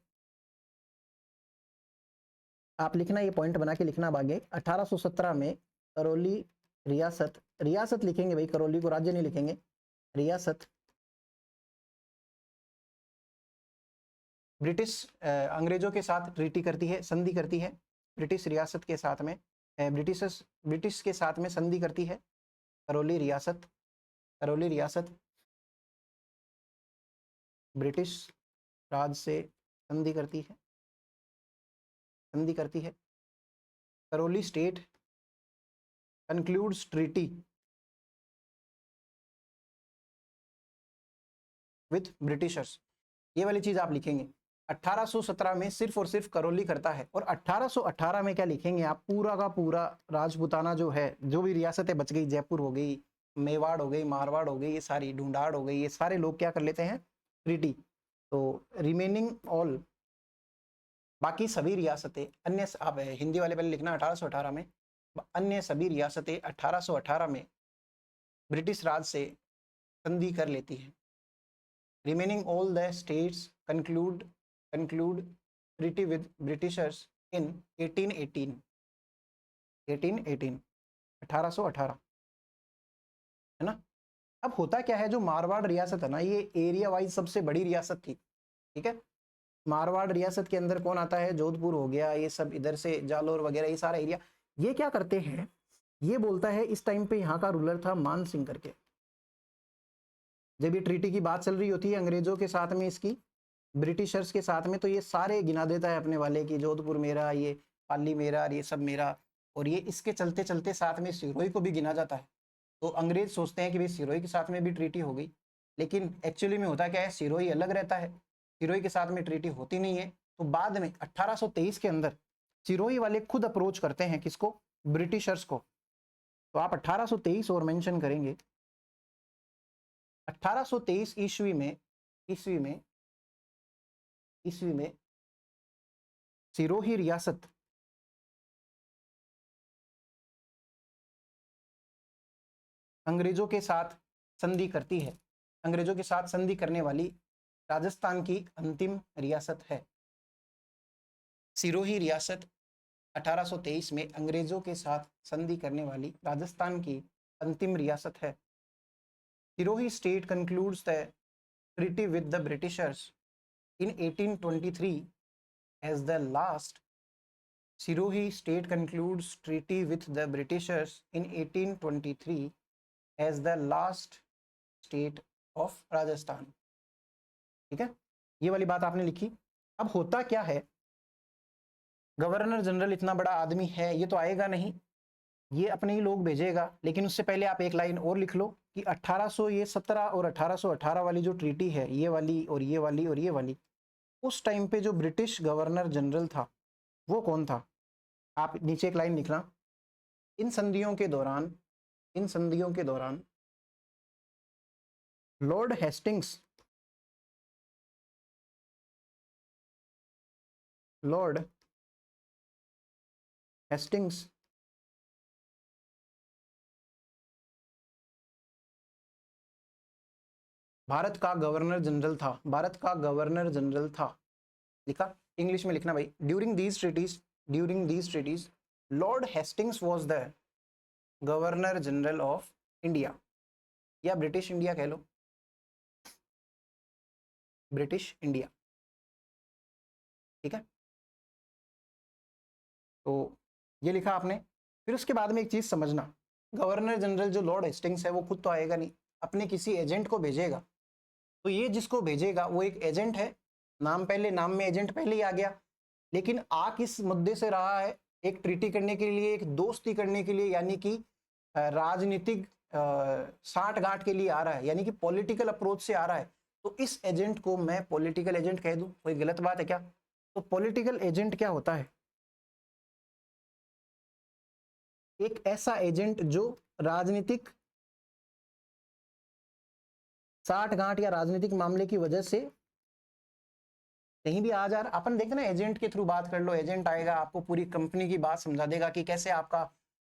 आप लिखना, ये पॉइंट बना के लिखना आगे। 1817 में करौली रियासत, रियासत लिखेंगे भाई, करौली को राज्य नहीं लिखेंगे, रियासत, ब्रिटिश अंग्रेजों के साथ ट्रीटी करती है, संधि करती है, ब्रिटिश रियासत के साथ में, ब्रिटिश के साथ में संधि करती है, करौली रियासत, करौली रियासत ब्रिटिश राज से संधि करती है, संधि करती है। Karauli state concludes treaty with Britishers. ये वाली चीज आप लिखेंगे, 1817 में सिर्फ और सिर्फ करौली करता है। और 1818 में क्या लिखेंगे आप, पूरा का पूरा राजपूताना जो है, जो भी रियासतें बच गई, जयपुर हो गई, मेवाड़ हो गई, मारवाड़ हो गई, ये सारी ढूंढाड़ हो गई, ये सारे लोग क्या कर लेते हैं, ट्रीटी। तो रिमेनिंग ऑल, बाकी सभी रियासतें अन्य, आप हिंदी वाले पहले लिखना 1818 में, अन्य सभी रियासतें 1818 में ब्रिटिश राज से संधि कर लेती है। Remaining all the states conclude treaty with Britishers in 1818 1818 है ना। अब होता क्या है, जो मारवाड़ रियासत है ना, ये एरिया वाइज सबसे बड़ी रियासत थी, ठीक है। मारवाड़ रियासत के अंदर कौन आता है, जोधपुर हो गया, ये सब इधर से जालोर वगैरह, ये सारा एरिया। ये क्या करते हैं, ये बोलता है इस टाइम पे यहाँ का रूलर था मान सिंह करके। जब ये ट्रीटी की बात चल रही होती है अंग्रेजों के साथ में, इसकी ब्रिटिशर्स के साथ में, तो ये सारे गिना देता है अपने वाले की, जोधपुर मेरा, ये पाली मेरा, ये सब मेरा। और ये इसके चलते चलते साथ में सिरोही को भी गिना जाता है। तो अंग्रेज सोचते हैं कि भाई सिरोही के साथ में भी ट्रीटी हो गई, लेकिन एक्चुअली में होता क्या है, सिरोही अलग रहता है, सिरोही के साथ में ट्रीटी होती नहीं है। तो बाद में 1823 के अंदर सिरोही वाले खुद अप्रोच करते हैं किसको, ब्रिटिशर्स को। तो आप 1823 और मेंशन करेंगे। 1823 ईस्वी में सिरोही रियासत अंग्रेजों के साथ संधि करती है। अंग्रेजों के साथ संधि करने वाली राजस्थान की अंतिम रियासत है सिरोही रियासत। 1823 में अंग्रेजों के साथ संधि करने वाली राजस्थान की अंतिम रियासत है। Sirohi state concludes the treaty with the Britishers in 1823 as the last. Sirohi state concludes treaty with the Britishers in 1823 as the last state of Rajasthan. ठीक है, ये वाली बात आपने लिखी। अब होता क्या है, गवर्नर जनरल इतना बड़ा आदमी है, ये तो आएगा नहीं, ये अपने ही लोग भेजेगा। लेकिन उससे पहले आप एक लाइन और लिख लो कि 1817 और 1818 वाली जो ट्रीटी है, ये वाली और ये वाली और ये वाली, उस टाइम पे जो ब्रिटिश गवर्नर जनरल था वो कौन था। आप नीचे एक लाइन लिखना, इन संधियों के दौरान लॉर्ड हेस्टिंग्स भारत का गवर्नर जनरल था। लिखा, इंग्लिश में लिखना भाई। During these treaties Lord Hastings was the governor general of India, या ब्रिटिश इंडिया कह लो, ब्रिटिश इंडिया, ठीक है। तो ये लिखा आपने। फिर उसके बाद में एक चीज समझना, गवर्नर जनरल जो लॉर्ड हेस्टिंग्स है वो खुद तो आएगा नहीं, अपने किसी एजेंट को भेजेगा। तो ये जिसको भेजेगा वो एक एजेंट है, नाम में एजेंट पहले ही आ गया, लेकिन आ किस मुद्दे से रहा है, एक ट्रीटी करने के लिए, एक दोस्ती करने के लिए, यानी कि राजनीतिक साठ गांठ के लिए आ रहा है, यानी कि पॉलिटिकल अप्रोच से आ रहा है। तो इस एजेंट को मैं पॉलिटिकल एजेंट कह दूं, कोई गलत बात है क्या। तो पॉलिटिकल एजेंट क्या होता है, एक ऐसा एजेंट जो राजनीतिक साठ गांठ या राजनीतिक मामले की वजह से कहीं भी आ जा रहा। अपन देखते ना, एजेंट के थ्रू बात कर लो, एजेंट आएगा आपको पूरी कंपनी की बात समझा देगा कि कैसे आपका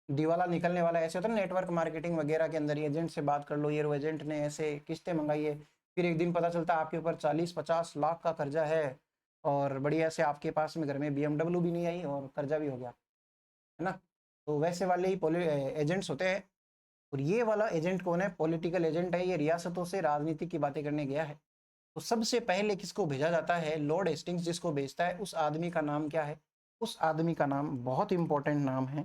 दिवाला निकलने वाला है। ऐसे होता है नेटवर्क मार्केटिंग वगैरह के अंदर, एजेंट से बात कर लो, ये एजेंट ने ऐसे किस्तें मंगाई है, फिर एक दिन पता चलता है आपके ऊपर 40-50 लाख का कर्जा है, और बढ़िया से आपके पास में घर में BMW भी नहीं आई और कर्जा भी हो गया, है ना। तो वैसे वाले ही एजेंट्स होते हैं। और ये वाला एजेंट कौन है, पॉलिटिकल एजेंट है, ये रियासतों से राजनीति की बातें करने गया है। तो सबसे पहले किसको भेजा जाता है, लॉर्ड हेस्टिंग्स जिसको भेजता है, उस आदमी का नाम क्या है, उस आदमी का नाम बहुत इंपॉर्टेंट नाम है,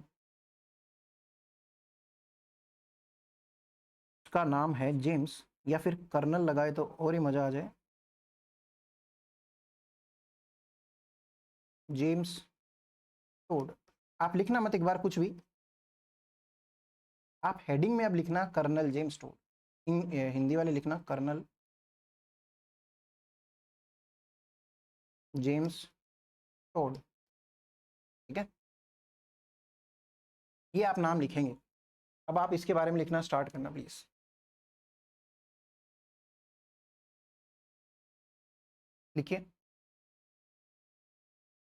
उसका नाम है जेम्स, या फिर कर्नल लगाए तो और ही मजा आ जाए, जेम्स टोड। आप लिखना मत एक बार कुछ भी, आप हेडिंग में अब लिखना कर्नल जेम्स टोड, हिंदी वाले लिखना कर्नल जेम्स टोड, ठीक है, ये आप नाम लिखेंगे। अब आप इसके बारे में लिखना स्टार्ट करना प्लीज। लिखिए,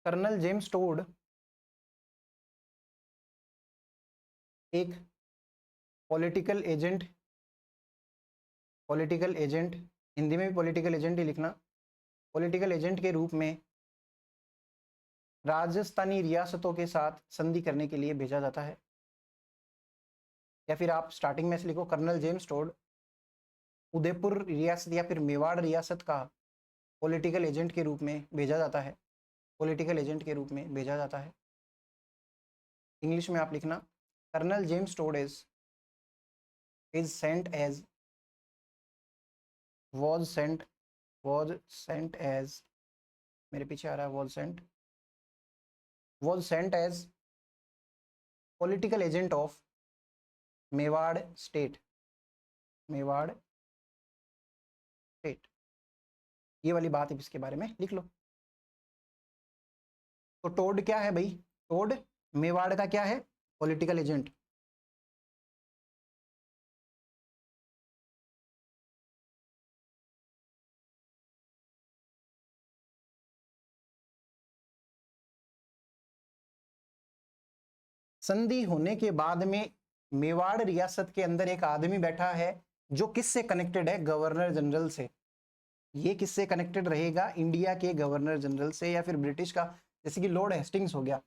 कर्नल जेम्स टोड एक political agent, political agent, Hindi में भी पॉलिटिकल एजेंट ही लिखना, पॉलिटिकल एजेंट के रूप में राजस्थानी रियासतों के साथ संधि करने के लिए भेजा जाता है। या फिर आप स्टार्टिंग में से लिखो, कर्नल जेम्स टोड उदयपुर रियासत या फिर मेवाड़ रियासत का पॉलिटिकल एजेंट के रूप में भेजा जाता है, पॉलिटिकल एजेंट के रूप में भेजा जाता है। इंग्लिश में आप लिखना, colonel James Tod is sent as, was sent as, मेरे पीछे आ रहा है, was sent as political agent of Mewar state, Mewar state, ये वाली बात है, इसके बारे में लिख लो। तो टोड क्या है भाई? टोड मेवाड़ का क्या है? Political agent. संधि होने के बाद में मेवाड़ रियासत के अंदर एक आदमी बैठा है जो किससे कनेक्टेड है? गवर्नर जनरल से। ये किससे कनेक्टेड रहेगा? इंडिया के गवर्नर जनरल से या फिर ब्रिटिश का, जैसे कि लॉर्ड हेस्टिंग्स हो गया।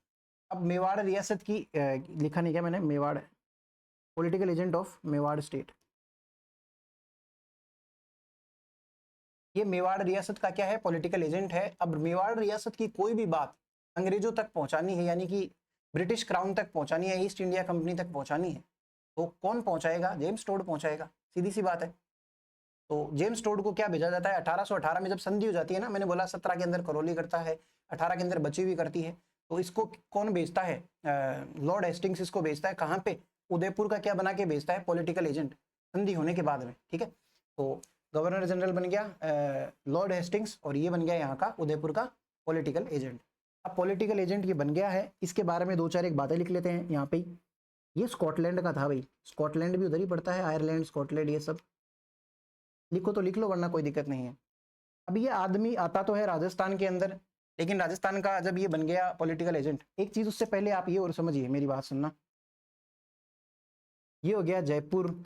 अब मेवाड़ रियासत की लिखा नहीं क्या मैंने? Mewar, political agent of Mewar state. ये मेवाड़ रियासत का क्या है? पॉलिटिकल एजेंट है। अब मेवाड़ रियासत की कोई भी बात अंग्रेजों तक पहुंचानी है, यानी कि ब्रिटिश क्राउन तक पहुंचानी है, ईस्ट इंडिया कंपनी तक पहुंचानी है, तो कौन पहुंचाएगा? जेम्स टोड पहुंचाएगा, सीधी सी बात है। तो जेम्स टोड को क्या भेजा जाता है? 1818 में जब संधि हो जाती है ना, मैंने बोला 17 के अंदर करौली करता है, 18 के अंदर बची हुई करती है, तो इसको कौन भेजता है? लॉर्ड हेस्टिंग्स इसको भेजता है। कहाँ पे? उदयपुर का क्या बना के भेजता है? पॉलिटिकल एजेंट, संधि होने के बाद में, ठीक है। तो गवर्नर जनरल बन गया लॉर्ड हेस्टिंग्स, और ये बन गया यहाँ का उदयपुर का पॉलिटिकल एजेंट। अब पॉलिटिकल एजेंट ये बन गया है, इसके बारे में दो चार एक बातें लिख लेते हैं यहाँ पे। ये स्कॉटलैंड का था भाई, स्कॉटलैंड भी उधर ही पड़ता है, आयरलैंड, स्कॉटलैंड, ये सब लिखो तो लिख लो, वरना कोई दिक्कत नहीं है। अब ये आदमी आता तो है राजस्थान के अंदर, लेकिन राजस्थान का जब ये बन गया पॉलिटिकल एजेंट, एक चीज उससे पहले आप ये और समझिए, मेरी बात सुनना। ये हो गया जयपुर,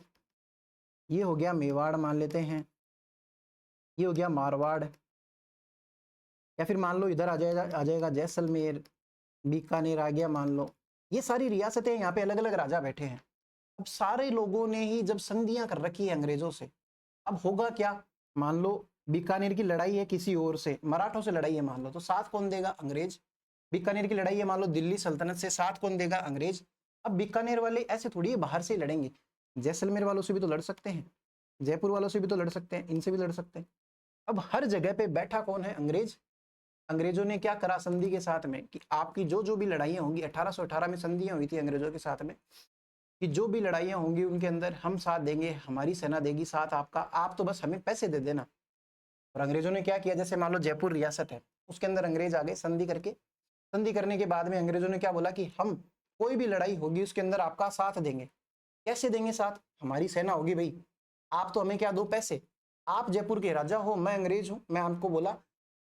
ये हो गया मेवाड़ मान लेते हैं, ये हो गया मारवाड़, या फिर मान लो इधर आ जाएगा जैसलमेर, बीकानेर आ गया मान लो। ये सारी रियासतें, यहाँ पे अलग अलग राजा बैठे हैं। अब सारे लोगों ने ही जब संधियां कर रखी है अंग्रेजों से, अब होगा क्या? मान लो बीकानेर की लड़ाई है किसी और से, मराठों से लड़ाई है मान लो, तो साथ कौन देगा? अंग्रेज। बीकानेर की लड़ाई है मान लो दिल्ली सल्तनत से, साथ कौन देगा? अंग्रेज। अब बीकानेर वाले ऐसे थोड़ी बाहर से लड़ेंगे, जैसलमेर वालों से भी तो लड़ सकते हैं, जयपुर वालों से भी तो लड़ सकते हैं, इनसे भी लड़ सकते हैं। अब हर जगह पे बैठा कौन है? अंग्रेज। अंग्रेजों ने क्या करा संधि के साथ में कि आपकी जो जो भी लड़ाइयाँ होंगी, 1818 में संधियां हुई थी अंग्रेजों के साथ में, कि जो भी लड़ाइयाँ होंगी उनके अंदर हम साथ देंगे, हमारी सेना देगी साथ आपका, आप तो बस हमें पैसे दे देना। और अंग्रेजों ने क्या किया? जैसे मान लो जयपुर रियासत है, उसके अंदर अंग्रेज आ गए संधि करके। संधि करने के बाद में अंग्रेजों ने क्या बोला कि हम कोई भी लड़ाई होगी उसके अंदर आपका साथ देंगे। कैसे देंगे साथ? हमारी सेना होगी भाई, आप तो हमें क्या दो? पैसे। आप जयपुर के राजा हो, मैं अंग्रेज हूं, मैं आपको बोला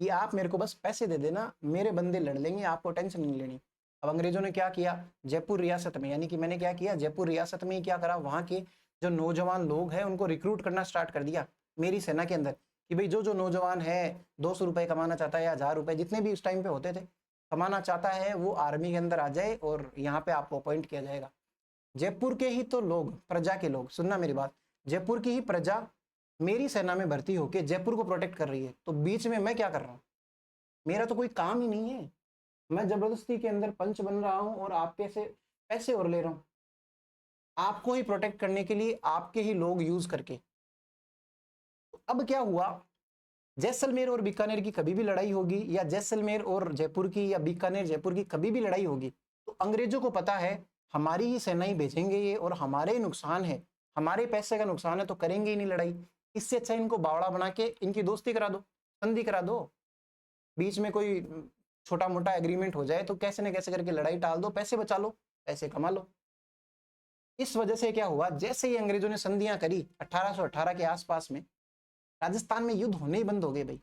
कि आप मेरे को बस पैसे दे देना, मेरे बंदे लड़ लेंगे, आपको टेंशन नहीं लेनी। अब अंग्रेजों ने क्या किया? जयपुर रियासत में, यानी कि मैंने क्या किया, जयपुर रियासत में ही क्या करा, वहां के जो नौजवान लोग हैं उनको रिक्रूट करना स्टार्ट कर दिया मेरी सेना के अंदर, कि भाई जो जो नौजवान है 200 रुपए कमाना चाहता है या 1000 रुपए, जितने भी उस टाइम पे होते थे, कमाना चाहता है, वो आर्मी के अंदर आ जाए और यहाँ पे आपको अपॉइंट किया जाएगा। जयपुर के ही तो लोग, प्रजा के लोग, सुनना मेरी बात, जयपुर की ही प्रजा मेरी सेना में भर्ती होके जयपुर को प्रोटेक्ट कर रही है, तो बीच में मैं क्या कर रहा हूँ? मेरा तो कोई काम ही नहीं है, मैं जबरदस्ती के अंदर पंच बन रहा हूं और आपके से पैसे और ले रहा हूं, आपको ही प्रोटेक्ट करने के लिए, आपके ही लोग यूज करके। तो अब क्या हुआ? जैसलमेर और बीकानेर की कभी भी लड़ाई होगी, या जैसलमेर और जयपुर की, या बीकानेर जयपुर की कभी भी लड़ाई होगी, तो अंग्रेजों को पता है हमारी ही सेना ही भेजेंगे ये, और हमारे ही नुकसान है, हमारे पैसे का नुकसान है, तो करेंगे ही नहीं लड़ाई। इससे अच्छा इनको बावड़ा बना के इनकी दोस्ती करा दो, संधि करा दो। बीच में कोई छोटा मोटा एग्रीमेंट हो जाए तो कैसे न कैसे करके लड़ाई टाल दो, पैसे बचा लो, पैसे कमा लो। इस वजह से क्या हुआ, जैसे ही अंग्रेजों ने संधियां करी 1818 के आसपास में, राजस्थान में युद्ध होने ही बंद हो गए भाई।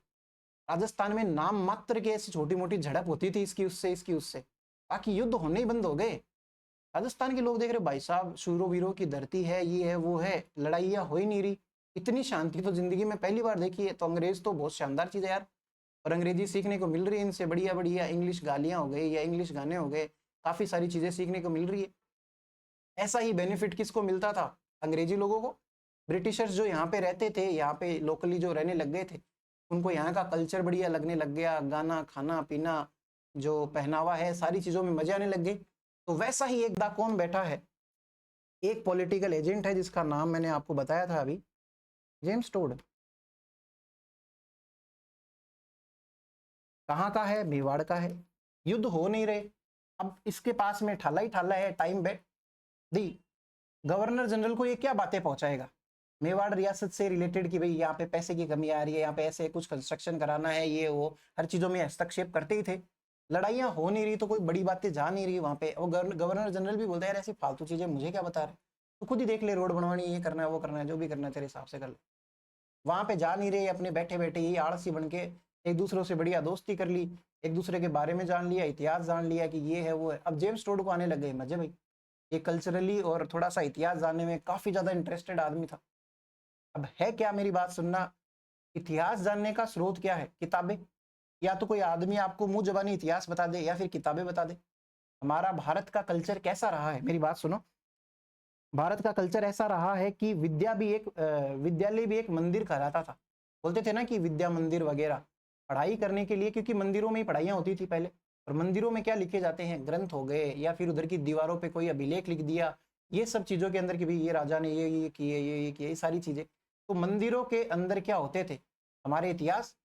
राजस्थान में नाम मात्र के ऐसी छोटी मोटी झड़प होती थी, इसकी उससे, बाकी युद्ध होने ही बंद हो गए। राजस्थान के लोग देख रहे भाई साहब, शूरों वीरों की धरती है, ये है वो है, लड़ाइयाँ हो ही नहीं रही। इतनी शांति तो जिंदगी में पहली बार देखी है। तो अंग्रेज तो बहुत शानदार चीज है यार, और अंग्रेजी सीखने को मिल रही है इनसे, बढ़िया बढ़िया इंग्लिश गालियां हो गई या इंग्लिश गाने हो गए, काफी सारी चीजें सीखने को मिल रही है। ऐसा ही बेनिफिट किसको मिलता था, अंग्रेजी लोगों को। ब्रिटिशर्स जो यहाँ पे रहते थे, यहाँ पे लोकली जो रहने लग गए थे, उनको यहाँ का कल्चर बढ़िया लगने लग गया, गाना खाना पीना जो पहनावा है, सारी चीजों में मजे आने लग गए। तो वैसा ही एक दा कौन बैठा है, एक पॉलिटिकल एजेंट है जिसका नाम मैंने आपको बताया था अभी, जेम्स टोड। कहाँ का है, मेवाड़ का है। युद्ध हो नहीं रहे, अब इसके पास में ठाला ही ठाला है, टाइम बेट दी। गवर्नर जनरल को ये क्या बातें पहुंचाएगा मेवाड़ रियासत से रिलेटेड, कि भाई यहाँ पे पैसे की कमी आ रही है, यहाँ पे ऐसे कुछ कंस्ट्रक्शन कराना है, ये वो हर चीजों में हस्तक्षेप करते ही थे। लड़ाइयाँ हो नहीं रही तो कोई बड़ी बातें जा नहीं रही वहां पे, और गवर्नर जनरल भी बोलता है यार ऐसी फालतू चीजें मुझे क्या बता रहे, तो खुद ही देख ले, रोड बनवानी, ये करना है वो करना है, जो भी करना है तेरे हिसाब से कर ले। वहां पे जा नहीं रहे, अपने बैठे बैठे ही आलसी बन के एक दूसरों से बढ़िया दोस्ती कर ली, एक दूसरे के बारे में जान लिया, इतिहास जान लिया कि ये है वो है। अब जेम्स टोड को आने लग गए मजे भाई, ये कल्चरली और थोड़ा सा इतिहास जानने में काफी ज्यादा इंटरेस्टेड आदमी था। अब है क्या, मेरी बात सुनना, इतिहास जानने का स्रोत क्या है, किताबें। या तो कोई आदमी आपको मुंह जबानी इतिहास बता दे, या फिर किताबें बता दे। हमारा भारत का कल्चर कैसा रहा है, मेरी बात सुनो। भारत का कल्चर ऐसा रहा है कि विद्यालय भी एक मंदिर कहलाता था। बोलते थे ना कि विद्या मंदिर वगैरह, पढ़ाई करने के लिए, क्योंकि मंदिरों में ही पढ़ाइयाँ होती थी पहले। और मंदिरों में क्या लिखे जाते हैं, ग्रंथ हो गए, या फिर उधर की दीवारों पे कोई अभिलेख लिख दिया, ये सब चीजों के अंदर कि भाई ये राजा ने ये किए, ये किए, ये सारी चीजें। तो मंदिरों के अंदर क्या होते थे, हमारे इतिहास।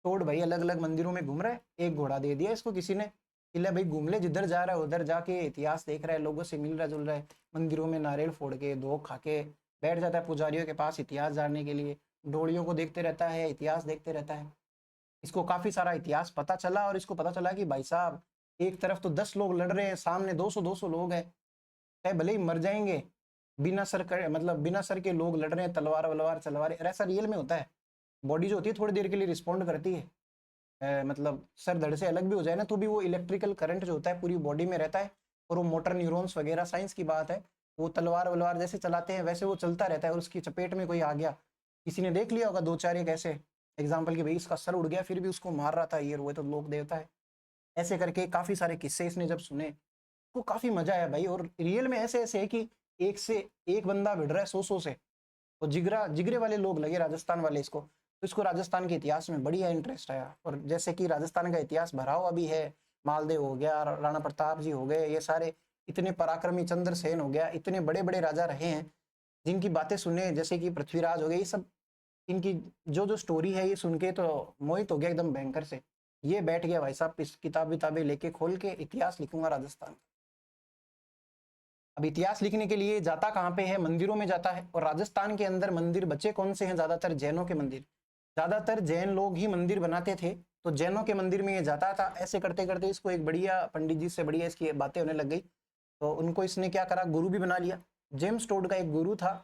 तोड़ भाई अलग अलग मंदिरों में घूम रहा है, एक घोड़ा दे दिया इसको किसी ने, ले भाई घूम ले, जिधर जा रहा है उधर जाके इतिहास देख रहा है, लोगों से मिल रहा जुल रहा है, मंदिरों में नारियल फोड़ के धो खा के बैठ जाता है पुजारियों के पास इतिहास जानने के लिए, डोलियों को देखते रहता है, इतिहास देखते रहता है। इसको काफी सारा इतिहास पता चला, और इसको पता चला कि भाई साहब एक तरफ तो 10 लोग लड़ रहे हैं, सामने 200 लोग हैं, चाहे भले ही मर जाएंगे, बिना सर कर, मतलब बिना सर के लोग लड़ रहे हैं, तलवार वलवार चलवा रहे। ऐसा रियल में होता है, बॉडी जो होती है थोड़ी देर के लिए रिस्पॉन्ड करती है, मतलब सर धड़ से अलग भी हो जाए ना तो भी वो इलेक्ट्रिकल करंट जो होता है पूरी बॉडी में रहता है, और वो मोटर न्यूरॉन्स वगैरह, साइंस की बात है, वो तलवार वलवार जैसे चलाते हैं वैसे वो चलता रहता है। और उसकी चपेट में कोई आ गया, किसी ने देख लिया होगा दो चार एक ऐसे एग्जाम्पल कि भाई इसका सर उड़ गया फिर भी उसको मार रहा था, ये वो तो लोक देवता है। ऐसे करके काफी सारे किस्से इसने जब सुने तो काफी मजा आया भाई। और रियल में ऐसे ऐसे है कि एक से एक बंदा भिड़ रहा है 100 से, तो जिगरा जिगरे वाले लोग लगे राजस्थान वाले इसको। तो इसको राजस्थान के इतिहास में बढ़िया इंटरेस्ट आया। और जैसे कि राजस्थान का इतिहास भरा हुआ भी है, मालदेव हो गया, राणा प्रताप जी हो गए, ये सारे इतने पराक्रमी, चंद्रसेन हो गया, इतने बड़े बड़े राजा रहे हैं जिनकी बातें सुने, जैसे कि पृथ्वीराज हो गए, ये सब इनकी जो जो स्टोरी है ये सुन के तो मोहित हो गया एकदम भयंकर से। ये बैठ गया भाई साहब इस किताब विताबें लेके खोल के इतिहास लिखूंगा राजस्थान। अब इतिहास लिखने के लिए जाता कहाँ पे है, मंदिरों में जाता है। और राजस्थान के अंदर मंदिर बचे कौन से हैं, ज्यादातर जैनों के मंदिर, ज्यादातर जैन लोग ही मंदिर बनाते थे, तो जैनों के मंदिर में ये जाता था। ऐसे करते करते इसको एक बढ़िया पंडित जी से बढ़िया इसकी बातें होने लग गई, तो उनको इसने क्या करा, गुरु भी बना लिया। जेम्स टोड का एक गुरु था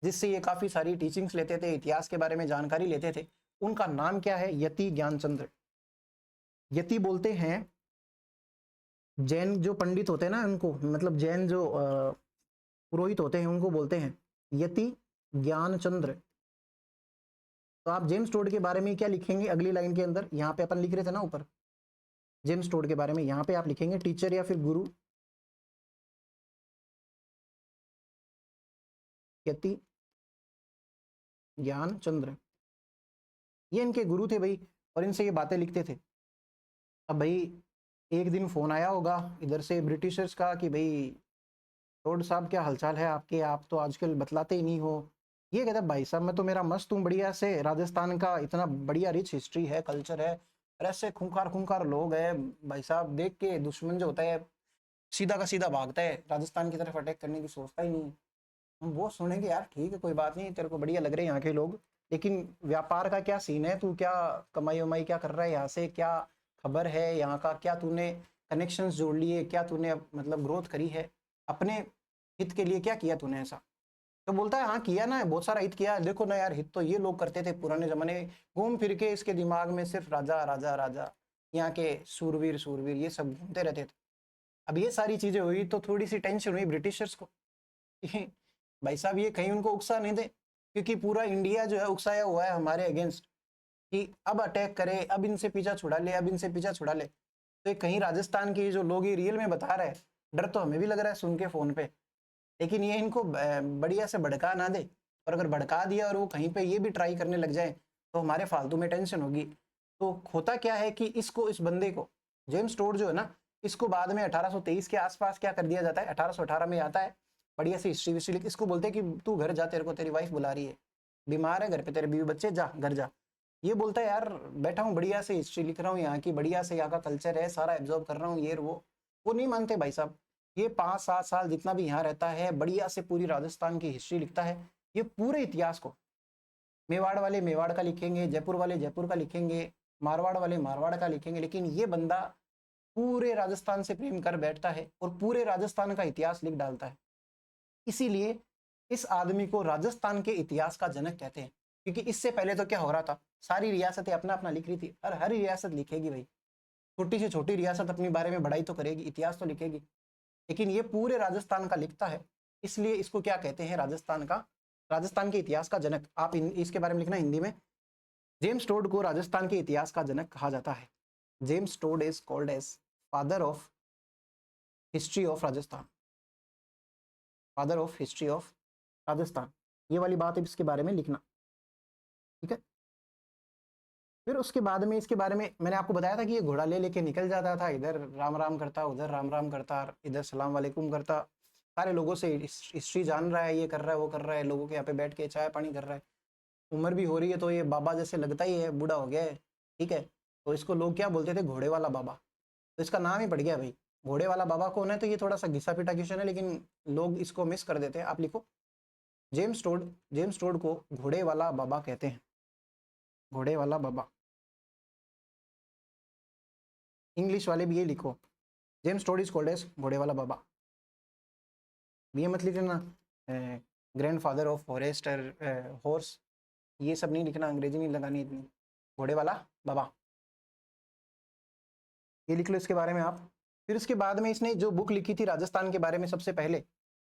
जिससे ये काफी सारी टीचिंग्स लेते थे, इतिहास के बारे में जानकारी लेते थे। उनका नाम क्या है, यति ज्ञानचंद्र। यति बोलते हैं जैन जो पंडित होते हैं ना उनको, मतलब जैन जो पुरोहित होते हैं उनको बोलते हैं यति ज्ञानचंद्र। तो आप जेम्स टोड के बारे में क्या लिखेंगे अगली लाइन के अंदर, यहाँ पे अपन लिख रहे थे ना ऊपर जेम्स टोड के बारे में, यहाँ पे आप लिखेंगे टीचर या फिर गुरु, यति ज्ञानचंद्र। ये इनके गुरु थे भाई, और इनसे ये बातें लिखते थे। अब भाई एक दिन फोन आया होगा इधर से ब्रिटिशर्स का कि भाई टोड साहब क्या हालचाल है आपके, आप तो आजकल बतलाते ही नहीं हो। ये कहता भाई साहब मैं तो मेरा मस्त हूँ बढ़िया से, राजस्थान का इतना बढ़िया रिच हिस्ट्री है, कल्चर है, और ऐसे खूंखार खूंखार लोग हैं भाई साहब, देख के दुश्मन जो होता है सीधा का सीधा भागता है, राजस्थान की तरफ अटैक करने की सोचता ही नहीं। हम वो सुनेंगे यार ठीक है कोई बात नहीं, तेरे को बढ़िया लग रहे हैं यहाँ के लोग, लेकिन व्यापार का क्या सीन है, तू क्या कमाई वमाई क्या कर रहा है यहाँ से, क्या खबर है, यहाँ का क्या तूने कनेक्शंस जोड़ लिए, क्या तूने मतलब ग्रोथ करी है, अपने हित के लिए क्या किया तूने ऐसा। तो बोलता है हाँ किया ना, बहुत सारा हित किया, देखो ना यार, हित तो ये लोग करते थे पुराने जमाने में। घूम फिर के इसके दिमाग में सिर्फ राजा राजा राजा, यहाँ के सूरवीर सूरवीर ये सब घूमते रहते थे। अब ये सारी चीजें हुई तो थोड़ी सी टेंशन हुई ब्रिटिशर्स को कि भाई साहब ये कहीं उनको उकसा नहीं दे, क्योंकि पूरा इंडिया जो है उकसाया हुआ है हमारे अगेंस्ट कि अब अटैक करे, अब इनसे पीछा छुड़ा ले, अब इनसे पीछा छुड़ा ले। तो ये कहीं राजस्थान के जो लोग ये रियल में बता रहे हैं, डर तो हमें भी लग रहा है सुन के फोन पे, लेकिन ये इनको बढ़िया से भड़का ना दे। और अगर भड़का दिया और वो कहीं पे ये भी ट्राई करने लग जाए तो हमारे फालतू में टेंशन होगी। तो होता क्या है कि इसको, इस बंदे को, जेम्स टोड जो है ना, इसको बाद में 1823 के आसपास क्या कर दिया जाता है, 1818 में आता है, बढ़िया सी हिस्ट्री विस्ट्री लिख, इसको बोलते हैं कि तू घर जा, तेरे को तेरी वाइफ बुला रही है, बीमार है घर पे तेरे बीवी बच्चे, जा घर जा। ये बोलता है यार बैठा हूँ बढ़िया से हिस्ट्री लिख रहा हूँ, यहाँ की बढ़िया से, यहाँ का कल्चर है सारा एब्जॉर्व कर रहा हूँ, ये वो नहीं मानते भाई साहब। ये 5-7 साल जितना भी यहाँ रहता है बढ़िया से पूरी राजस्थान की हिस्ट्री लिखता है, ये पूरे इतिहास को, मेवाड़ वाले मेवाड़ का लिखेंगे, जयपुर वाले जयपुर का लिखेंगे, मारवाड़ वाले मारवाड़ का लिखेंगे, लेकिन ये बंदा पूरे राजस्थान से प्रेम कर बैठता है और पूरे राजस्थान का इतिहास लिख डालता है। इसीलिए इस आदमी को राजस्थान के इतिहास का जनक कहते हैं, क्योंकि इससे पहले तो क्या हो रहा था, सारी रियासतें अपना अपना लिख रही थी, हर रियासत लिखेगी भाई, छोटी से छोटी रियासत अपने बारे में बढ़ाई तो करेगी, इतिहास तो लिखेगी, लेकिन ये पूरे राजस्थान का लिखता है। इसलिए इसको क्या कहते हैं, राजस्थान के इतिहास का जनक। आप इसके बारे में लिखना हिंदी में, जेम्स टोड को राजस्थान के इतिहास का जनक कहा जाता है। James Tod is called as father of history of Rajasthan, father of history of Rajasthan. ये वाली बात इसके बारे में लिखना, ठीक है। फिर उसके बाद में इसके बारे में मैंने आपको बताया था कि ये घोड़ा ले लेके निकल जाता था, इधर राम राम करता, उधर राम राम करता, इधर सलाम वालेकुम करता, सारे लोगों से हिस्ट्री जान रहा है, ये कर रहा है वो कर रहा है, लोगों के यहाँ पे बैठ के चाय पानी कर रहा है। उम्र भी हो रही है तो ये बाबा जैसे लगता ही है, बूढ़ा हो गया है, ठीक है। तो इसको लोग क्या बोलते थे, घोड़े वाला बाबा, तो इसका नाम ही पड़ गया भाई। घोड़े वाला बाबा कौन है, तो ये थोड़ा सा घिसा पिटा क्वेश्चन है, लेकिन लोग इसको मिस कर देते हैं। आप लिखो जेम्स टोड को घोड़े वाला बाबा कहते हैं, घोड़े वाला बाबा। इंग्लिश वाले भी ये लिखो, James Tod is called as घोड़े वाला बाबा। ये मत लिख लेना grandfather of forest horse, ये सब नहीं लिखना, अंग्रेजी नहीं लगानी इतनी, घोड़े वाला बाबा ये लिख लो इसके बारे में आप। फिर उसके बाद में इसने जो बुक लिखी थी राजस्थान के बारे में सबसे पहले,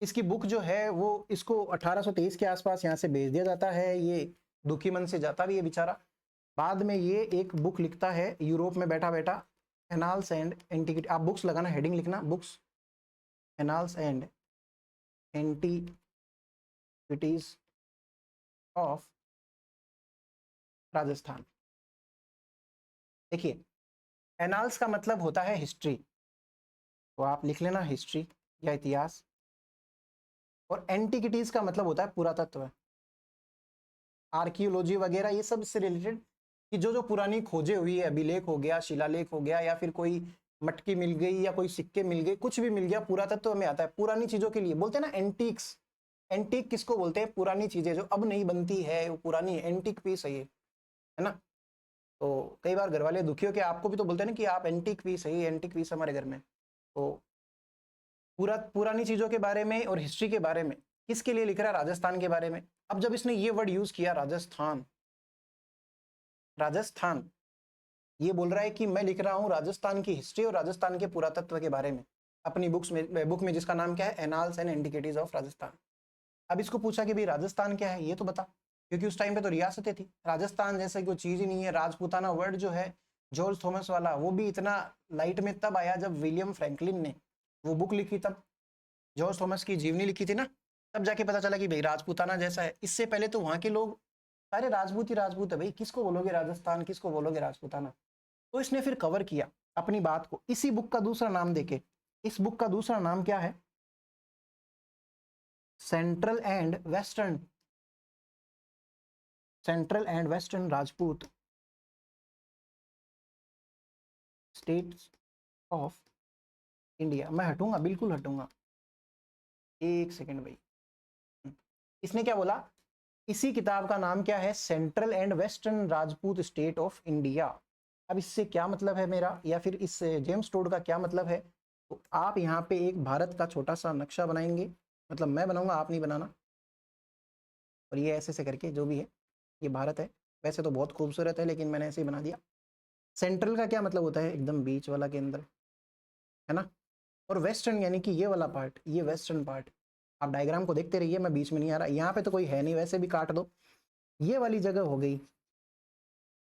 इसकी बुक जो है वो इसको 1823 के आसपास यहाँ से भेज दिया जाता है, ये दुखी मन से जाता भी है बेचारा। बाद में ये एक बुक लिखता है यूरोप में बैठा बैठा, एनाल्स एंड एंटिक्विटी, आप बुक्स लगाना, हेडिंग लिखना books, annals and antiquities of Rajasthan. देखिए एनाल्स का मतलब होता है हिस्ट्री, तो आप लिख लेना हिस्ट्री या इतिहास, और एंटिक्विटीज का मतलब होता है पुरातत्व, आर्कियोलॉजी वगैरह, ये सब से रिलेटेड कि जो पुरानी खोजें हुई है, अभिलेख हो गया, शिलालेख हो गया, या फिर कोई मटकी मिल गई या कोई सिक्के मिल गए, कुछ भी मिल गया, पुरातत्व में आता है। पुरानी चीजों के लिए बोलते हैं ना एंटीक्स, एंटीक किसको बोलते हैं, पुरानी चीजें जो अब नहीं बनती है वो पुरानी एंटीक पीस है ये, है ना। तो कई बार घर वाले दुखी हो के आपको भी तो बोलते हैं ना कि आप एंटीक पीस है, ये एंटीक पीस हमारे घर में। तो पुरानी चीजों के बारे में और हिस्ट्री के बारे में किसके लिए लिख रहा है, राजस्थान के बारे में। अब जब इसने ये वर्ड यूज किया राजस्थान, राजस्थान, ये बोल रहा है कि मैं लिख रहा हूँ राजस्थान की हिस्ट्री और राजस्थान के पुरातत्व के बारे में, अपनी बुक में जिसका नाम क्या है, annals and antiquities of Rajasthan. अब इसको पूछा कि भाई राजस्थान क्या है, ये तो बता, क्योंकि उस टाइम पे तो रियासतें थी, राजस्थान जैसा कोई चीज ही नहीं है। राजपूताना वर्ड जो है जॉर्ज थॉमस वाला, वो भी इतना लाइट में तब आया जब विलियम फ्रैंकलिन ने वो बुक लिखी, तब जॉर्ज थॉमस की जीवनी लिखी थी ना, तब जाके पता चला कि भाई राजपूताना जैसा है। इससे पहले तो वहां के लोग सारे राजपूत ही राजपूत है भाई, किसको बोलोगे राजस्थान, किसको बोलोगे राजपूताना। तो इसने फिर कवर किया अपनी बात को इसी बुक का दूसरा नाम देके। इस बुक का दूसरा नाम क्या है, central and western Rajput states of India. मैं हटूंगा, बिल्कुल हटूंगा, एक सेकेंड भाई। इसने क्या बोला, इसी किताब का नाम क्या है, central and western Rajput state of India. अब इससे क्या मतलब है मेरा, या फिर इस जेम्स टोड का क्या मतलब है? तो आप यहाँ पे एक भारत का छोटा सा नक्शा बनाएंगे, मतलब मैं बनाऊंगा, आप नहीं बनाना। और ये ऐसे से करके जो भी है, ये भारत है। वैसे तो बहुत खूबसूरत है, लेकिन मैंने ऐसे ही बना दिया। सेंट्रल का क्या मतलब होता है? एकदम बीच वाला के अंदर, है ना। और वेस्टर्न यानी कि ये वाला पार्ट, ये वेस्टर्न पार्ट। आप डायग्राम को देखते रहिए, मैं बीच में नहीं आ रहा। यहाँ पे तो कोई है नहीं, वैसे भी काट दो। ये वाली जगह हो गई,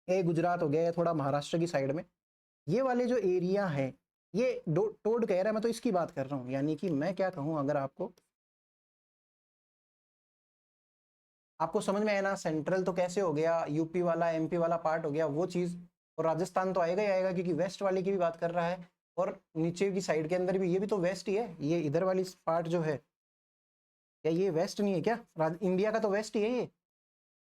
ये गुजरात हो गया, या थोड़ा महाराष्ट्र की साइड में ये वाले जो एरिया है, ये टोड कह रहा है, मैं तो इसकी बात कर रहा हूँ। यानी कि मैं क्या कहूँ, अगर आपको आपको समझ में आया ना, सेंट्रल तो कैसे हो गया, यूपी वाला एमपी वाला पार्ट हो गया वो चीज़। और राजस्थान तो आएगा ही आएगा, क्योंकि वेस्ट वाले की भी बात कर रहा है। और नीचे की साइड के अंदर भी, ये भी तो वेस्ट ही है। ये इधर वाली पार्ट जो है, क्या ये वेस्ट नहीं है क्या? इंडिया का तो वेस्ट ही है ये।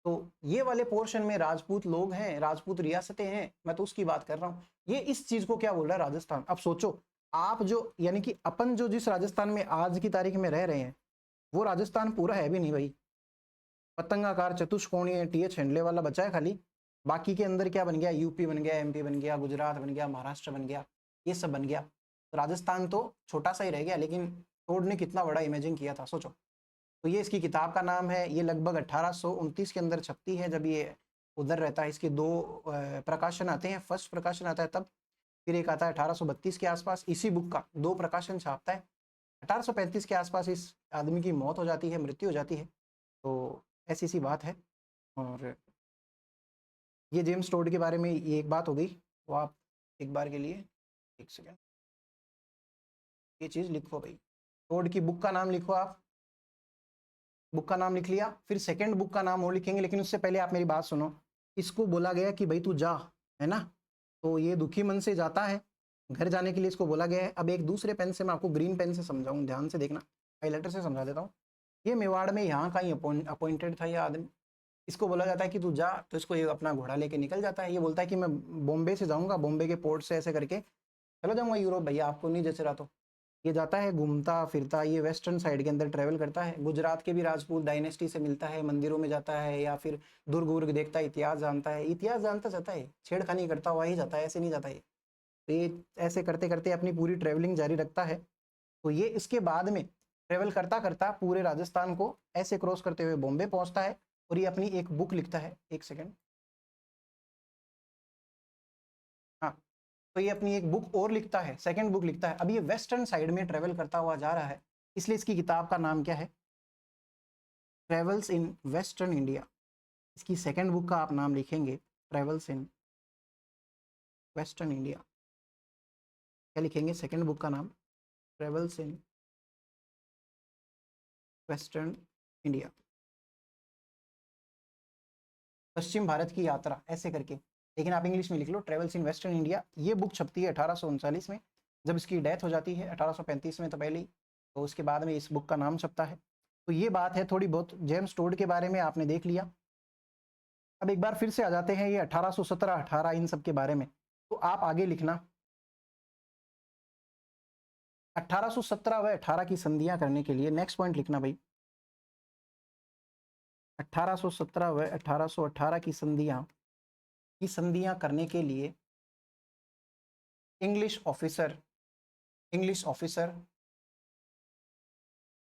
तो ये वाले पोर्शन में राजपूत लोग हैं, राजपूत रियासतें हैं, मैं तो उसकी बात कर रहा हूँ। ये इस चीज को क्या बोल रहा है, राजस्थान। अब सोचो, आप जो, यानी कि अपन जो जिस राजस्थान में आज की तारीख में रह रहे हैं, वो राजस्थान पूरा है भी नहीं भाई। पतंगाकार चतुष्कोणीय टीएच हैंडले वाला बचा है खाली। बाकी के अंदर क्या बन गया? यूपी बन गया, एमपी बन गया, गुजरात बन गया, महाराष्ट्र बन गया, ये सब बन गया। तो राजस्थान तो छोटा सा ही रह गया, लेकिन टोड ने कितना बड़ा इमेजिन किया था, सोचो। तो ये इसकी किताब का नाम है। ये लगभग 1829 के अंदर छपती है, जब ये उधर रहता है। इसके दो प्रकाशन आते हैं। फर्स्ट प्रकाशन आता है तब, फिर एक आता है 1832 के आसपास। इसी बुक का दो प्रकाशन छापता है। 1835 के आसपास इस आदमी की मौत हो जाती है, मृत्यु हो जाती है। तो ऐसी सी बात है। और ये जेम्स टोड के बारे में ये एक बात हो गई। तो आप एक बार के लिए, एक सेकेंड, ये चीज़ लिखो भाई। टोड की बुक का नाम लिखो आप। बुक का नाम लिख लिया, फिर सेकंड बुक का नाम और लिखेंगे। लेकिन उससे पहले आप मेरी बात सुनो। इसको बोला गया कि भाई तू जा, है ना। तो ये दुखी मन से जाता है, घर जाने के लिए इसको बोला गया है। अब एक दूसरे पेन से मैं आपको ग्रीन पेन से समझाऊं, ध्यान से देखना, हाईलाइटर से समझा देता हूँ। ये मेवाड़ में यहाँ का ही अपॉइंटेड था ये आदमी। इसको बोला जाता है कि तू जा, तो इसको ये अपना घोड़ा लेके निकल जाता है। ये बोलता है कि मैं बॉम्बे से जाऊंगा, बॉम्बे के पोर्ट से ऐसे करके चला जाऊंगा यूरोप। भैया आपको नहीं जच रहा तो ये जाता है, घूमता फिरता, ये वेस्टर्न साइड के अंदर ट्रेवल करता है। गुजरात के भी राजपूत डायनेस्टी से मिलता है, मंदिरों में जाता है, या फिर दुर्ग वुर्ग देखता है, इतिहास जानता है। इतिहास जानता जाता है, छेड़खानी करता हुआ ही जाता है, ऐसे नहीं जाता ये। तो ये ऐसे करते करते अपनी पूरी ट्रेवलिंग जारी रखता है। तो ये इसके बाद में ट्रेवल करता करता पूरे राजस्थान को ऐसे क्रॉस करते हुए बॉम्बे पहुंचता है। और ये अपनी एक बुक लिखता है, एक सेकेंड, हाँ। तो ये अपनी एक बुक और लिखता है, सेकंड बुक लिखता है। अब ये वेस्टर्न साइड में ट्रेवल करता हुआ जा रहा है, इसलिए इसकी किताब का नाम क्या है? Travels in western India. इसकी सेकंड बुक का आप नाम लिखेंगे, ट्रेवल्स इन वेस्टर्न इंडिया। क्या लिखेंगे सेकंड बुक का नाम? ट्रेवल्स इन वेस्टर्न इंडिया, पश्चिम भारत की यात्रा, ऐसे करके। लेकिन आप इंग्लिश में लिख लो ट्रेवल्स इन वेस्टर्न इंडिया। ये बुक छपती है 1839 में, जब इसकी डेथ हो जाती है 1835 में, तो पहले ही। तो उसके बाद में इस बुक का नाम छपता है। तो ये बात है थोड़ी बहुत जेम्स टोड के बारे में आपने देख लिया। अब एक बार फिर से आ जाते हैं ये 1817 18 इन सब के बारे में। तो आप आगे लिखना 1817 व 18 की संधियां करने के लिए नेक्स्ट पॉइंट लिखना भाई। 1817 व 1818 की संधियां करने के लिए English officer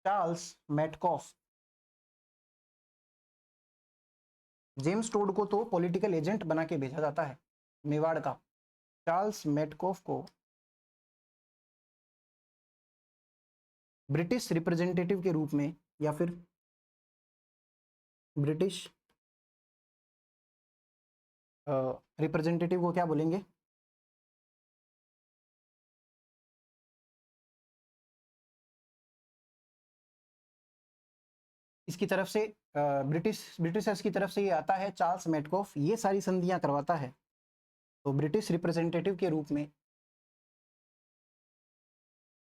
Charles Metcalfe. James Tod को तो पॉलिटिकल एजेंट बना के भेजा जाता है मेवाड़ का। चार्ल्स मेटकॉफ को ब्रिटिश रिप्रेजेंटेटिव के रूप में, या फिर ब्रिटिश रिप्रेजेंटेटिव को क्या बोलेंगे? इसकी तरफ से ब्रिटिशर्स की तरफ से ये आता है चार्ल्स मेटकॉफ, ये सारी संधियां करवाता है। तो ब्रिटिश रिप्रेजेंटेटिव के रूप में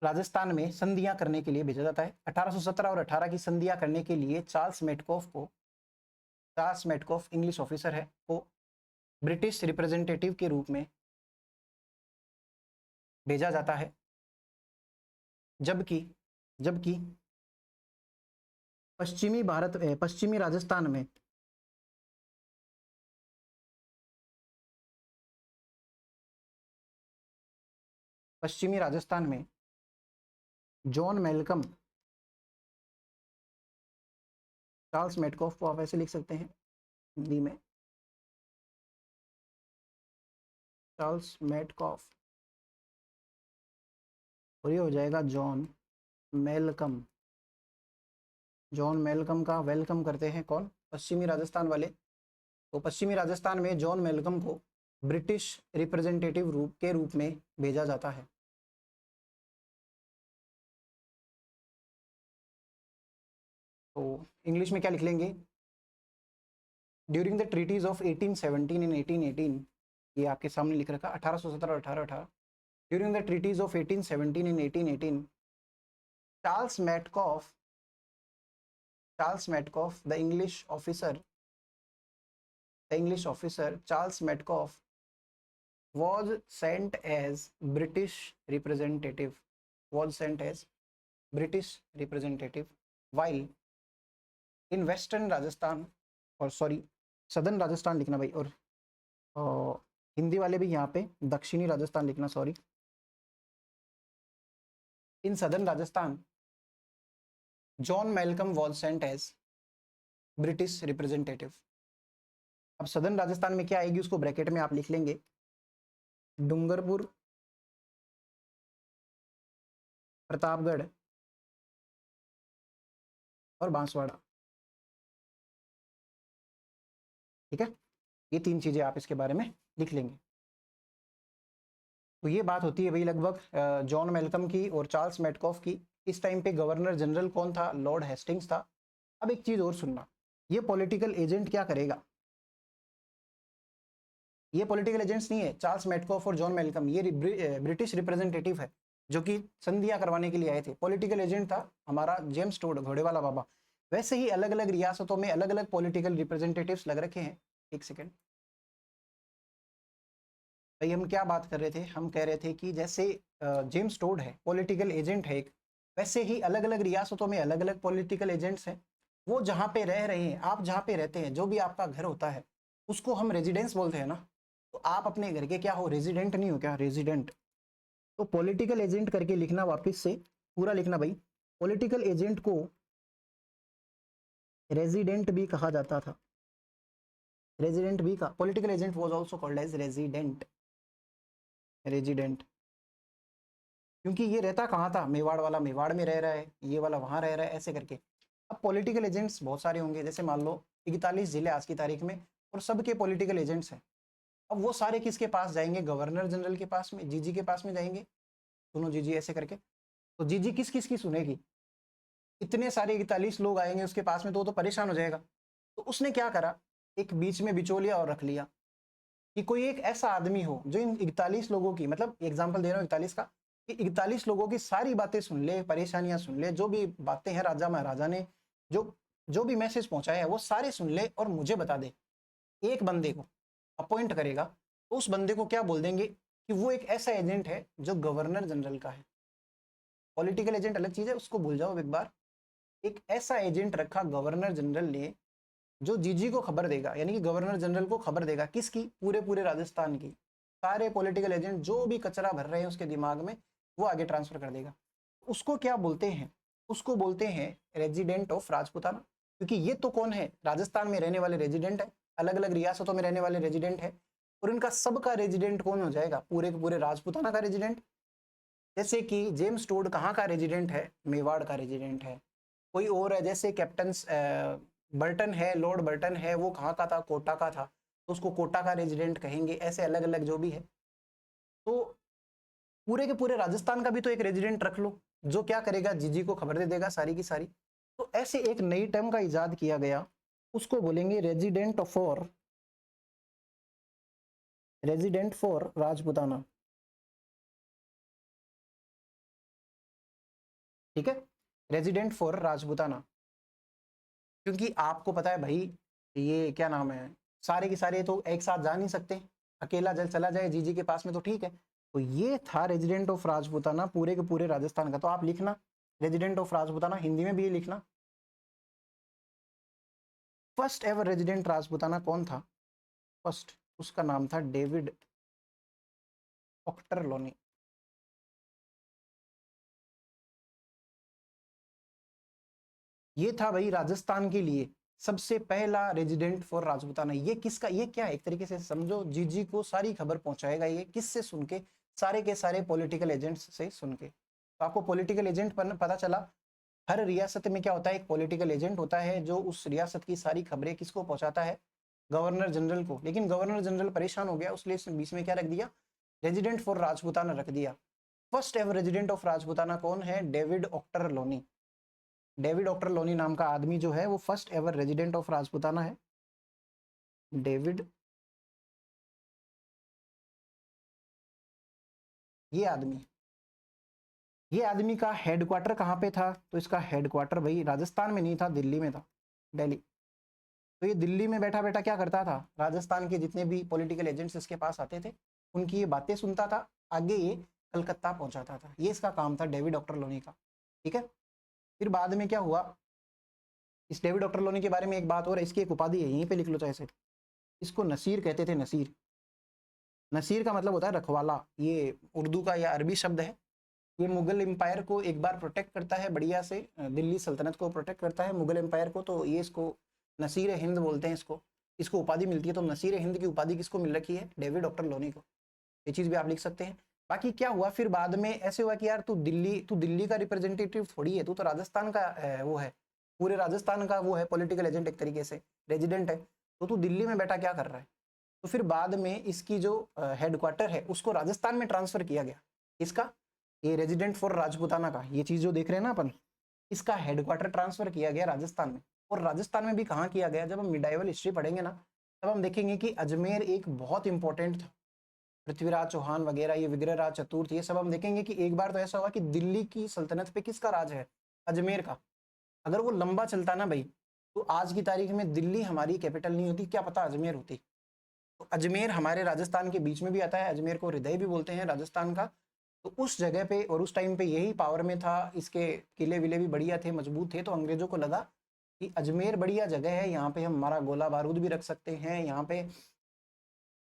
राजस्थान में संधियां करने के लिए भेजा जाता है। 1817 और 18 की संधियां करने के लिए चार्ल्स मेटकॉफ इंग्लिश ऑफिसर है, को ब्रिटिश रिप्रेजेंटेटिव के रूप में भेजा जाता है। जबकि जबकि पश्चिमी राजस्थान में पश्चिमी राजस्थान में जॉन मेलकम, चार्ल्स मेटकॉफ को आप ऐसे लिख सकते हैं हिंदी में, चार्ल्स मेटकॉफ, और ये हो जाएगा जॉन मेलकम। जॉन मेलकम का वेलकम करते हैं कौन? पश्चिमी राजस्थान वाले। तो पश्चिमी राजस्थान में जॉन मेलकम को ब्रिटिश रिप्रेजेंटेटिव के रूप में भेजा जाता है। तो इंग्लिश में क्या लिख लेंगे? During the treaties of 1817 in 1818, ये आपके सामने लिख रखा 1817 और 1818। During the treaties of 1817 in 1818, Charles Metcalfe, the English officer Charles Metcalfe was sent as British representative, while in Western Rajasthan, और सॉरी सदर्न राजस्थान लिखना भाई, और हिंदी वाले भी यहाँ पे दक्षिणी राजस्थान लिखना, sorry. In southern Rajasthan John Malcolm was sent as British representative. अब सदर्न राजस्थान में क्या आएगी उसको ब्रैकेट में आप लिख लेंगे, डूंगरपुर, प्रतापगढ़ और बांसवाड़ा। ठीक है, ये तीन चीजें आप इसके बारे में लिख लेंगे। तो ये बात होती है भाई लगभग जॉन मेलकम की और चार्ल्स मेटकॉफ की। इस टाइम पे गवर्नर जनरल कौन था? लॉर्ड हेस्टिंग्स था। अब एक चीज और सुनना, ये पॉलिटिकल एजेंट क्या करेगा? ये पॉलिटिकल एजेंट्स नहीं है चार्ल्स मेटकॉफ और जॉन मेलकम, ये ब्रिटिश रिप्रेजेंटेटिव है जो कि संधियां करवाने के लिए आए थे। पॉलिटिकल एजेंट था हमारा जेम्स टोड, घोड़े वाला बाबा। वैसे ही अलग अलग रियासतों में अलग अलग पॉलिटिकल रिप्रेजेंटेटिव्स लग रखे हैं। एक सेकेंड भाई, हम क्या बात कर रहे थे? हम कह रहे थे कि जैसे जेम्स टोड है पॉलिटिकल एजेंट है एक, वैसे ही अलग अलग रियासतों में अलग अलग पॉलिटिकल एजेंट्स हैं। वो जहाँ पे रह रहे हैं, आप जहाँ पे रहते हैं, जो भी आपका घर होता है उसको हम रेजिडेंस बोलते हैं ना। तो आप अपने घर के क्या हो? रेजिडेंट नहीं हो क्या? रेजिडेंट। तो पॉलिटिकल एजेंट करके लिखना, वापस से पूरा लिखना भाई। पॉलिटिकल एजेंट को रेजिडेंट भी कहा जाता था। रेजिडेंट भी का political agent was also called as resident, क्योंकि ये रहता कहाँ था? मेवाड़ वाला मेवाड़ में रह रहा है, ये वाला वहां रह रहा है, ऐसे करके। अब पॉलिटिकल एजेंट्स बहुत सारे होंगे, जैसे मान लो 41 जिले आज की तारीख में, और सबके पॉलिटिकल एजेंट्स हैं। अब वो सारे किसके पास जाएंगे? गवर्नर जनरल के पास में, जीजी के पास में जाएंगे। सुनो जीजी ऐसे करके, तो जीजी किस किस की सुनेगी? इतने सारे 41 लोग आएंगे उसके पास में, तो वो तो परेशान हो जाएगा। तो उसने क्या करा, एक बीच में बिचौलिया और रख लिया कि कोई एक ऐसा आदमी हो जो इन 41 लोगों की, मतलब एग्जाम्पल दे रहा हूँ 41 का, कि 41 लोगों की सारी बातें सुन ले, परेशानियां सुन ले, जो भी बातें हैं राजा महाराजा ने जो जो भी मैसेज पहुंचाया है वो सारे सुन ले और मुझे बता दे। एक बंदे को अपॉइंट करेगा, तो उस बंदे को क्या बोल देंगे कि वो एक ऐसा एजेंट है जो गवर्नर जनरल का है। पॉलिटिकल एजेंट अलग चीज है, उसको भूल जाओ एक बार। एक ऐसा एजेंट रखा गवर्नर जनरल ने जो जीजी को खबर देगा, यानी कि गवर्नर जनरल को खबर देगा किसकी? पूरे पूरे राजस्थान की। सारे पॉलिटिकल एजेंट जो भी कचरा भर रहे हैं उसके दिमाग में, वो आगे ट्रांसफर कर देगा। उसको क्या बोलते हैं? उसको बोलते हैं रेजिडेंट ऑफ राजपुताना। क्योंकि ये तो कौन है? राजस्थान में रहने वाले रेजिडेंट है, अलग अलग रियासतों में रहने वाले रेजिडेंट है, और इनका सबका रेजिडेंट कौन हो जाएगा? पूरे के पूरे राजपुताना का रेजिडेंट। जैसे कि जेम्स टोड कहाँ का रेजिडेंट है? मेवाड़ का रेजिडेंट है। कोई और है, जैसे कैप्टन बर्टन है, लॉर्ड बर्टन है, वो कहाँ का था? कोटा का था, तो उसको कोटा का रेजिडेंट कहेंगे। ऐसे अलग अलग जो भी है, तो पूरे के पूरे राजस्थान का भी तो एक रेजिडेंट रख लो, जो क्या करेगा? जीजी को खबर दे देगा सारी की सारी। तो ऐसे एक नई टर्म का इजाद किया गया, उसको बोलेंगे रेजिडेंट फॉर राजपुताना। ठीक है, रेजिडेंट फॉर राजपुताना। क्योंकि आपको पता है भाई, ये क्या नाम है, सारे के सारे तो एक साथ जा नहीं सकते, अकेला जल चला जाए जीजी के पास में तो ठीक है। तो ये था रेजिडेंट ऑफ राजपुताना पूरे के पूरे राजस्थान का। तो आप लिखना रेजिडेंट ऑफ राजपुताना, हिंदी में भी ये लिखना। फर्स्ट एवर रेजिडेंट राजपुताना कौन था? फर्स्ट, उसका नाम था डेविड ऑक्टरलोनी। ये था भाई राजस्थान के लिए सबसे पहला रेजिडेंट फॉर राजपूताना। ये किसका, ये क्या है, एक तरीके से समझो जीजी को सारी खबर पहुंचाएगा। ये किससे सुन के, सारे के सारे पॉलिटिकल एजेंट्स से सुन के। तो आपको पॉलिटिकल एजेंट पर पता चला, हर रियासत में क्या होता है, एक पॉलिटिकल एजेंट होता है जो उस रियासत की सारी खबरें किसको पहुंचाता है, गवर्नर जनरल को। लेकिन गवर्नर जनरल परेशान हो गया, उसने बीच में क्या रख दिया, रेजिडेंट फॉर राजपूताना रख दिया। First ever resident of Rajputana कौन है, डेविड ऑक्टर लोनी। डेविड ऑक्टर लोनी नाम का आदमी जो है वो first ever resident of Rajputana है। डेविड, ये आदमी का हेडक्वार्टर कहाँ पे था, तो इसका हेडक्वार्टर भाई राजस्थान में नहीं था, दिल्ली में था, दिल्ली। तो ये दिल्ली में बैठा बैठा क्या करता था, राजस्थान के जितने भी पॉलिटिकल एजेंट्स इसके पास आते थे उनकी ये बातें सुनता था, आगे ये कलकत्ता पहुंचाता था। ये इसका काम था डेविड डॉक्टर लोनी का, ठीक है। फिर बाद में क्या हुआ, इस डेविड डॉक्टर लोनी के बारे में एक बात और है, इसकी एक उपाधि है, यहीं पे लिख लो चाहे से, इसको नसीर कहते थे। नसीर, नसीर का मतलब होता है रखवाला, ये उर्दू का या अरबी शब्द है। ये मुगल एम्पायर को एक बार प्रोटेक्ट करता है बढ़िया से, दिल्ली सल्तनत को प्रोटेक्ट करता है, मुगल एम्पायर को। तो ये इसको नसीर हिंद बोलते हैं, इसको इसको उपाधि मिलती है। तो नसीर हिंद की उपाधि किसको मिल रखी है, डेविड डॉक्टर लोनी को। ये चीज़ भी आप लिख सकते हैं। बाकी क्या हुआ फिर बाद में, ऐसे हुआ कि यार तू दिल्ली का रिप्रेजेंटेटिव थोड़ी है, तू तो राजस्थान का वो है, पूरे राजस्थान का वो है, पॉलिटिकल एजेंट एक तरीके से, रेजिडेंट है। तो तू दिल्ली में बैठा क्या कर रहा है। तो फिर बाद में इसकी जो हेडक्वार्टर है उसको राजस्थान में ट्रांसफर किया गया। इसका, ये रेजिडेंट फॉर राजपूताना का, ये चीज जो देख रहे हैं ना अपन, इसका हेडक्वार्टर ट्रांसफर किया गया राजस्थान में। और राजस्थान में भी कहाँ किया गया, जब हम मिडाइवल हिस्ट्री पढ़ेंगे ना तब हम देखेंगे कि अजमेर एक बहुत इंपॉर्टेंट था। पृथ्वीराज चौहान वगैरह, ये विग्रहराज चतुर्थ, ये सब हम देखेंगे कि एक बार तो ऐसा हुआ कि दिल्ली की सल्तनत पे किसका राज है, अजमेर का। अगर वो लंबा चलता ना भाई, तो आज की तारीख में दिल्ली हमारी कैपिटल नहीं होती, क्या पता अजमेर होती। तो अजमेर हमारे राजस्थान के बीच में भी आता है, अजमेर को हृदय भी बोलते हैं राजस्थान का। तो उस जगह पे और उस टाइम पे यही पावर में था, इसके किले विले भी बढ़िया थे, मजबूत थे। तो अंग्रेजों को लगा कि अजमेर बढ़िया जगह है, यहाँ पे हम हमारा गोला बारूद भी रख सकते हैं, यहाँ पे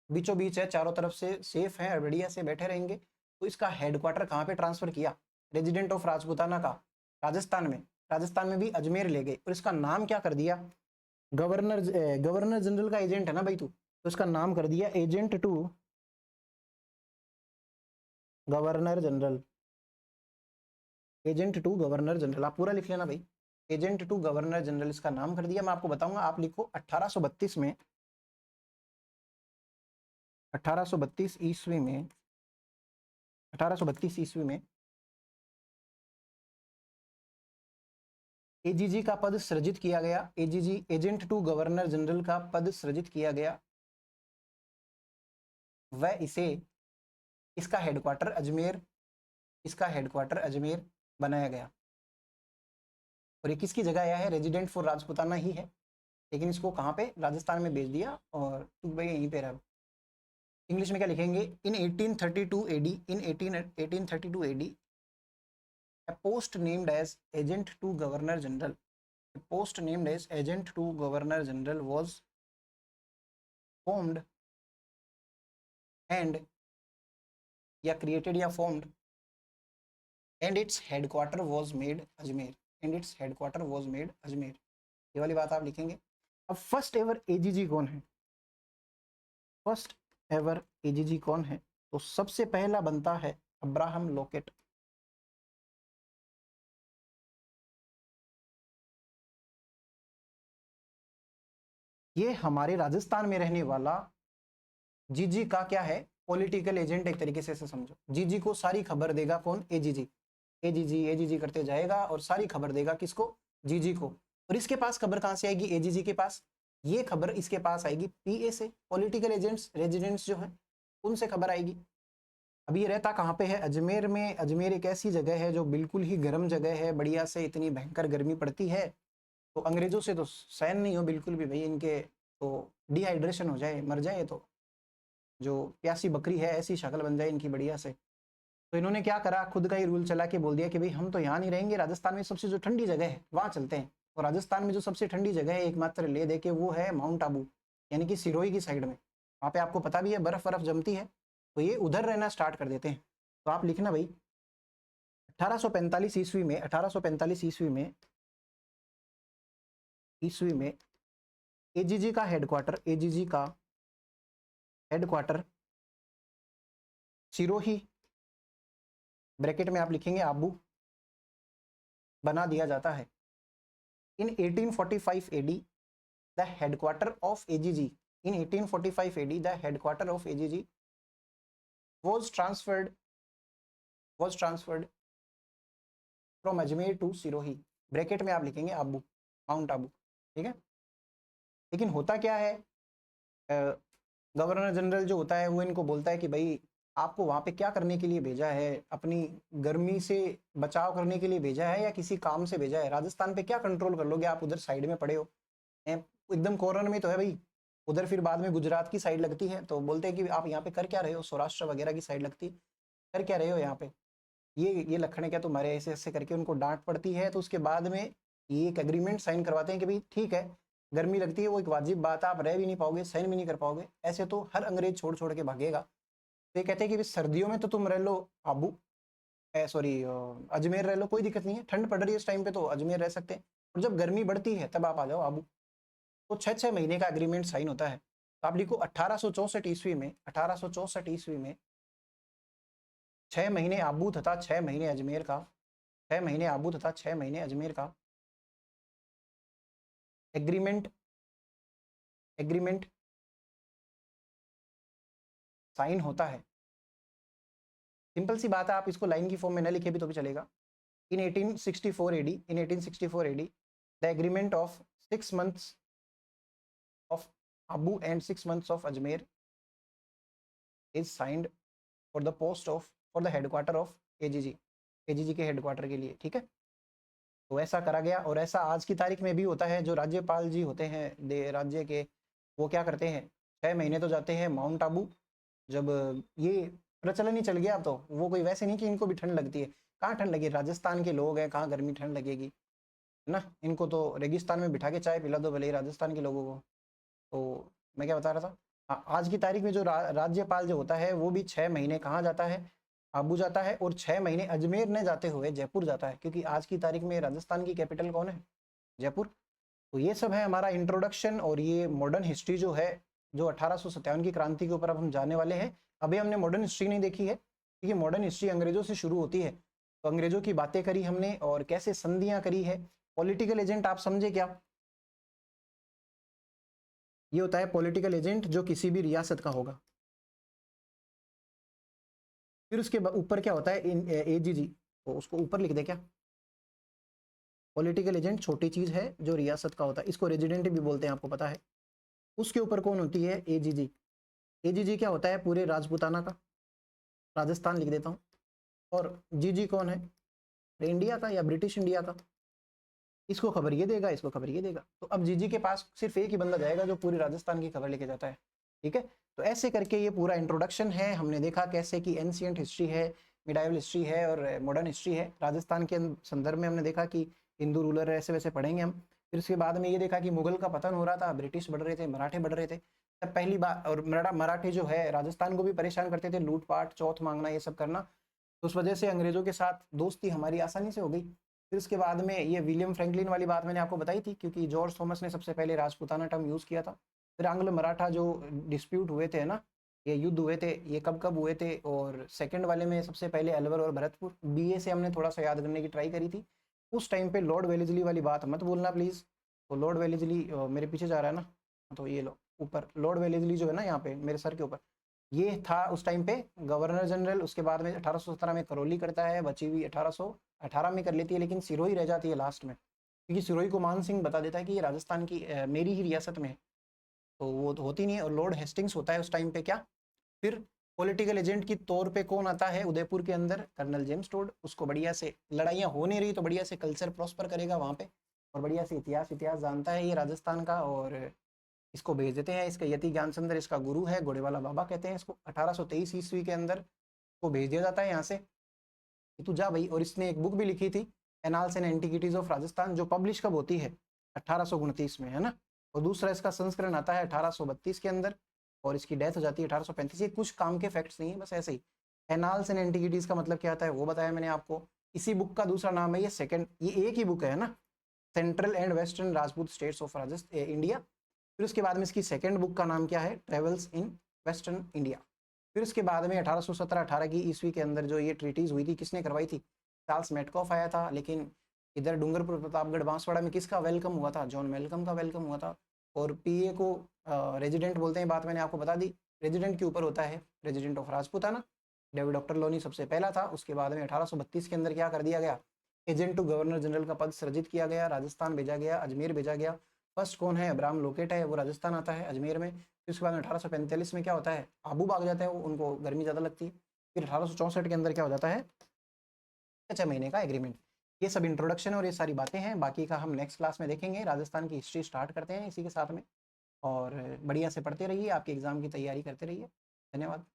बीचों बीच है, चारों तरफ से सेफ है, बढ़िया से बैठे रहेंगे। तो इसका हेडक्वार्टर कहाँ पे ट्रांसफर किया, रेजिडेंट ऑफ राजपूताना का, राजस्थान में। राजस्थान में भी अजमेर ले गए और इसका नाम क्या कर दिया, गवर्नर, गवर्नर जनरल का एजेंट है ना भाई तू, तो इसका नाम कर दिया agent to governor general. Agent to governor general आप पूरा लिख लेना भाई, एजेंट टू गवर्नर जनरल इसका नाम कर दिया। मैं आपको बताऊंगा, आप लिखो 1832 में, 1832 ईस्वी में, 1832 ईस्वी में एजीजी का पद सृजित किया गया। AGG, agent to governor general का पद सृजित किया गया। वह इसे, इसका हेडक्वार्टर अजमेर, इसका हेडक्वार्टर अजमेर बनाया गया। और ये किसकी जगह आया है, रेजिडेंट फॉर राजपूताना ही है, लेकिन इसको कहाँ पे, राजस्थान में भेज दिया और तू भाई यहीं पे रह। इंग्लिश में क्या लिखेंगे, in 1832 AD, in 1832 AD a post named as agent to governor general, a post named as agent to governor general was formed and या created या formed and its headquarter was made Ajmer, and its headquarter was made Ajmer. ये वाली बात आप लिखेंगे। अब first ever AGG कौन है, फर्स्ट एवर एजीजी कौन है, तो सबसे पहला बनता है अब्राहम लॉकेट। ये हमारे राजस्थान में रहने वाला जीजी का क्या है, पॉलिटिकल एजेंट एक तरीके से समझो। जीजी को सारी खबर देगा कौन, एजीजी, एजीजी एजीजी करते जाएगा और सारी खबर देगा किसको, जीजी को। और इसके पास खबर कहां से आएगी, एजीजी के पास, ये खबर इसके पास आएगी पीए से, पॉलिटिकल एजेंट्स रेजिडेंट्स जो हैं उनसे खबर आएगी। अभी ये रहता कहाँ पे है, अजमेर में। अजमेर एक ऐसी जगह है जो बिल्कुल ही गर्म जगह है, बढ़िया से, इतनी भयंकर गर्मी पड़ती है। तो अंग्रेजों से तो सहन नहीं हो बिल्कुल भी भाई, इनके तो डिहाइड्रेशन हो जाए, मर जाए, तो जो प्यासी बकरी है ऐसी शक्ल बन जाए इनकी बढ़िया से। तो इन्होंने क्या करा, खुद का ही रूल चला के बोल दिया कि भाई हम तो यहाँ नहीं रहेंगे, राजस्थान में सबसे जो ठंडी जगह है वहाँ चलते हैं। और राजस्थान में जो सबसे ठंडी जगह है एकमात्र ले दे के, वो है माउंट आबू, यानी कि सिरोही की साइड में। वहाँ पे आपको पता भी है बर्फ बर्फ जमती है, तो ये उधर रहना स्टार्ट कर देते हैं। तो आप लिखना भाई 1845 ईस्वी में, 1845 ईस्वी में ईस्वी में एजीजी का हेडक्वार्टर सिरोही, ब्रैकेट में आप लिखेंगे आबू, बना दिया जाता है। In 1845 AD the headquarter of AGG, in 1845 AD the headquarter of AGG was transferred from Ajmer to Sirohi, bracket में आप लिखेंगे आबू, माउंट आबू, ठीक है। लेकिन होता क्या है, गवर्नर जनरल जो होता है वो इनको बोलता है कि भाई आपको वहाँ पे क्या करने के लिए भेजा है, अपनी गर्मी से बचाव करने के लिए भेजा है या किसी काम से भेजा है, राजस्थान पे क्या कंट्रोल कर लोगे आप, उधर साइड में पड़े हो, एकदम कॉर्नर में तो है भाई, उधर फिर बाद में गुजरात की साइड लगती है, तो बोलते हैं कि आप यहाँ पे कर क्या रहे हो, सौराष्ट्र वगैरह की साइड लगती, कर क्या रहे हो यहाँ पे, ये लखन है क्या तुम्हारे, ऐसे ऐसे करके उनको डांट पड़ती है। तो उसके बाद में ये एक एग्रीमेंट साइन करवाते हैं कि भाई ठीक है, गर्मी लगती है वो एक वाजिब बात है, आप रह भी नहीं पाओगे, सहन भी नहीं कर पाओगे, ऐसे तो हर अंग्रेज छोड़ छोड़ के भागेगा। तो ये कहते हैं कि सर्दियों में तो तुम रह लो आबू, सॉरी अजमेर रह लो, कोई दिक्कत नहीं है, ठंड पड़ रही है इस टाइम पे तो अजमेर रह सकते हैं, और जब गर्मी बढ़ती है तब आप आ जाओ आबू। तो 6 महीने का एग्रीमेंट साइन होता है। तो आप लिखो 1864 ईस्वी में, 1864 ईस्वी में 6 महीने आबू तथा 6 महीने अजमेर का, 6 महीने आबू तथा 6 महीने अजमेर का एग्रीमेंट साइन होता है। सिंपल सी बात है, आप इसको लाइन की फॉर्म में न लिखे भी तो भी चलेगा। इन 1864 AD the agreement of 6 months of Abu and 6 months of Ajmer is signed for the headquarter of AGG के हेडक्वार्टर के लिए, ठीक है। तो ऐसा करा गया, और ऐसा आज की तारीख में भी होता है। जो राज्यपाल जी होते हैं राज्य के, वो क्या करते हैं, 6 महीने तो जाते हैं माउंट आबू, जब ये प्रचलन ही चल गया अब तो, वो कोई वैसे नहीं कि इनको भी ठंड लगती है, कहाँ ठंड लगी, राजस्थान के लोग हैं, कहाँ गर्मी ठंड लगेगी, है ना, इनको तो रेगिस्तान में बिठा के चाय पिला दो भले ही राजस्थान के लोगों को। तो मैं क्या बता रहा था, आज की तारीख में जो राज्यपाल जो होता है वो भी 6 महीने कहाँ जाता है, आबू जाता है, और 6 महीने अजमेर ने जाते हुए जयपुर जाता है, क्योंकि आज की तारीख में राजस्थान की कैपिटल कौन है, जयपुर। तो ये सब है हमारा इंट्रोडक्शन, और ये मॉडर्न हिस्ट्री जो है, जो 1857 की क्रांति के ऊपर अब हम जाने वाले हैं। अभी हमने मॉडर्न हिस्ट्री नहीं देखी है, क्योंकि मॉडर्न हिस्ट्री अंग्रेजों से शुरू होती है, तो अंग्रेजों की बातें करी हमने और कैसे संधियां करी है। पॉलिटिकल एजेंट आप समझे क्या, ये होता है पॉलिटिकल एजेंट जो किसी भी रियासत का होगा। फिर उसके ऊपर क्या होता है, एजीजी, तो उसको ऊपर लिख दे क्या, पॉलिटिकल एजेंट छोटी चीज है जो रियासत का होता है, इसको रेजिडेंट भी बोलते हैं, आपको पता है। उसके ऊपर कौन होती है, एजीजी। एजीजी क्या होता है, पूरे राजपूताना का, राजस्थान लिख देता हूँ। और जीजी कौन है, इंडिया का या ब्रिटिश इंडिया का, इसको खबर ये देगा, इसको खबर ये देगा। तो अब जीजी के पास सिर्फ एक ही बंदा जाएगा जो पूरी राजस्थान की खबर लेके जाता है, ठीक है। तो ऐसे करके ये पूरा इंट्रोडक्शन है, हमने देखा कैसे कि एंशिएंट हिस्ट्री है, मिडाइवल हिस्ट्री है और मॉडर्न हिस्ट्री है। राजस्थान के संदर्भ में हमने देखा कि हिंदू रूलर ऐसे वैसे पढ़ेंगे हम। फिर उसके बाद में ये देखा कि मुगल का पतन हो रहा था, ब्रिटिश बढ़ रहे थे, मराठे बढ़ रहे थे, तब पहली बार, और मराठे जो है राजस्थान को भी परेशान करते थे, लूटपाट, चौथ मांगना, ये सब करना। तो उस वजह से अंग्रेजों के साथ दोस्ती हमारी आसानी से हो गई। फिर उसके बाद में ये विलियम फ्रैंकलिन वाली बात मैंने आपको बताई थी, क्योंकि जॉर्ज थॉमस ने सबसे पहले राजपूताना टर्म यूज़ किया था। फिर आंग्ल मराठा जो डिस्प्यूट हुए थे ना, ये युद्ध हुए थे, ये कब कब हुए थे, और सेकंड वाले में सबसे पहले अलवर और भरतपुर, बीए से हमने थोड़ा सा याद करने की ट्राई करी थी। उस टाइम पे लॉर्ड वेलेस्ली वाली बात मत भूलना प्लीज़। तो लॉर्ड वेलेस्ली मेरे पीछे जा रहा है ना, तो ये लो ऊपर लॉर्ड वेलेस्ली जो है ना यहाँ पे मेरे सर के ऊपर, ये था उस टाइम पे गवर्नर जनरल। उसके बाद में 1817 में करौली करता है, बची हुई 1818 में कर लेती है, लेकिन सिरोही रह जाती है लास्ट में, क्योंकि सिरोही को मान सिंह बता देता है कि ये राजस्थान की मेरी ही रियासत में है, तो वो तो होती नहीं है। और लॉर्ड हेस्टिंग्स होता है उस टाइम पे क्या। फिर पॉलिटिकल एजेंट की तौर पे कौन आता है उदयपुर के अंदर, कर्नल जेम्स टोड। उसको बढ़िया से लड़ाइयाँ हो नहीं रही तो बढ़िया से कल्चर प्रॉस्पर करेगा वहाँ पे, और बढ़िया से इतिहास जानता है ये राजस्थान का, और इसको भेज देते हैं। इसका यति ज्ञानचंद्र इसका गुरु है, घोड़ेवाला बाबा कहते हैं इसको। 1823 ईस्वी के अंदर को भेज दिया जाता है यहाँ से कि तू जा भाई। और इसने एक बुक भी लिखी थी, annals and antiquities of Rajasthan, जो पब्लिश कब होती है, 1829 में, है ना। और दूसरा इसका संस्करण आता है 1832 के अंदर, और इसकी डेथ हो जाती है 1835। ये कुछ काम के फैक्ट्स नहीं है, बस ऐसे ही। एनाल्स एंड एंटिक्विटीज का मतलब क्या आता है वो बताया मैंने आपको। इसी बुक का दूसरा नाम है ये सेकंड, ये एक ही बुक है ना, central and western Rajput states of Rajasthan India. फिर उसके बाद में इसकी सेकेंड बुक का नाम क्या है, ट्रेवल्स इन वेस्टर्न इंडिया। फिर उसके बाद में 1817-18 की ईस्वी के अंदर जो ये ट्रीटीज हुई थी, किसने करवाई थी, चार्ल्स मेटकॉफ आया था। लेकिन इधर डूंगरपुर, प्रतापगढ़, बांसवाड़ा में किसका वेलकम हुआ था, जॉन मेलकम का वेलकम हुआ था। और पीए को रेजिडेंट बोलते हैं, बात मैंने आपको बता दी, रेजिडेंट के ऊपर होता है resident of Rajputana. David doctor Loni सबसे पहला था। उसके बाद में 1832 के अंदर क्या कर दिया गया, एजेंट टू गवर्नर जनरल का पद सृजित किया गया, राजस्थान भेजा गया, अजमेर भेजा गया। फर्स्ट कौन है, अब्राहम लोकेट है, वो राजस्थान आता है अजमेर में। फिर उसके बाद में 1845 में क्या होता है, आबू भाग जाता है, वो उनको गर्मी ज़्यादा लगती है। फिर 1864 के अंदर क्या हो जाता है, 6 महीने का एग्रीमेंट। ये सब इंट्रोडक्शन और ये सारी बातें हैं, बाकी का हम नेक्स्ट क्लास में देखेंगे। राजस्थान की हिस्ट्री स्टार्ट करते हैं इसी के साथ में, और बढ़िया से पढ़ते रहिए, आपके एग्ज़ाम की तैयारी करते रहिए। धन्यवाद।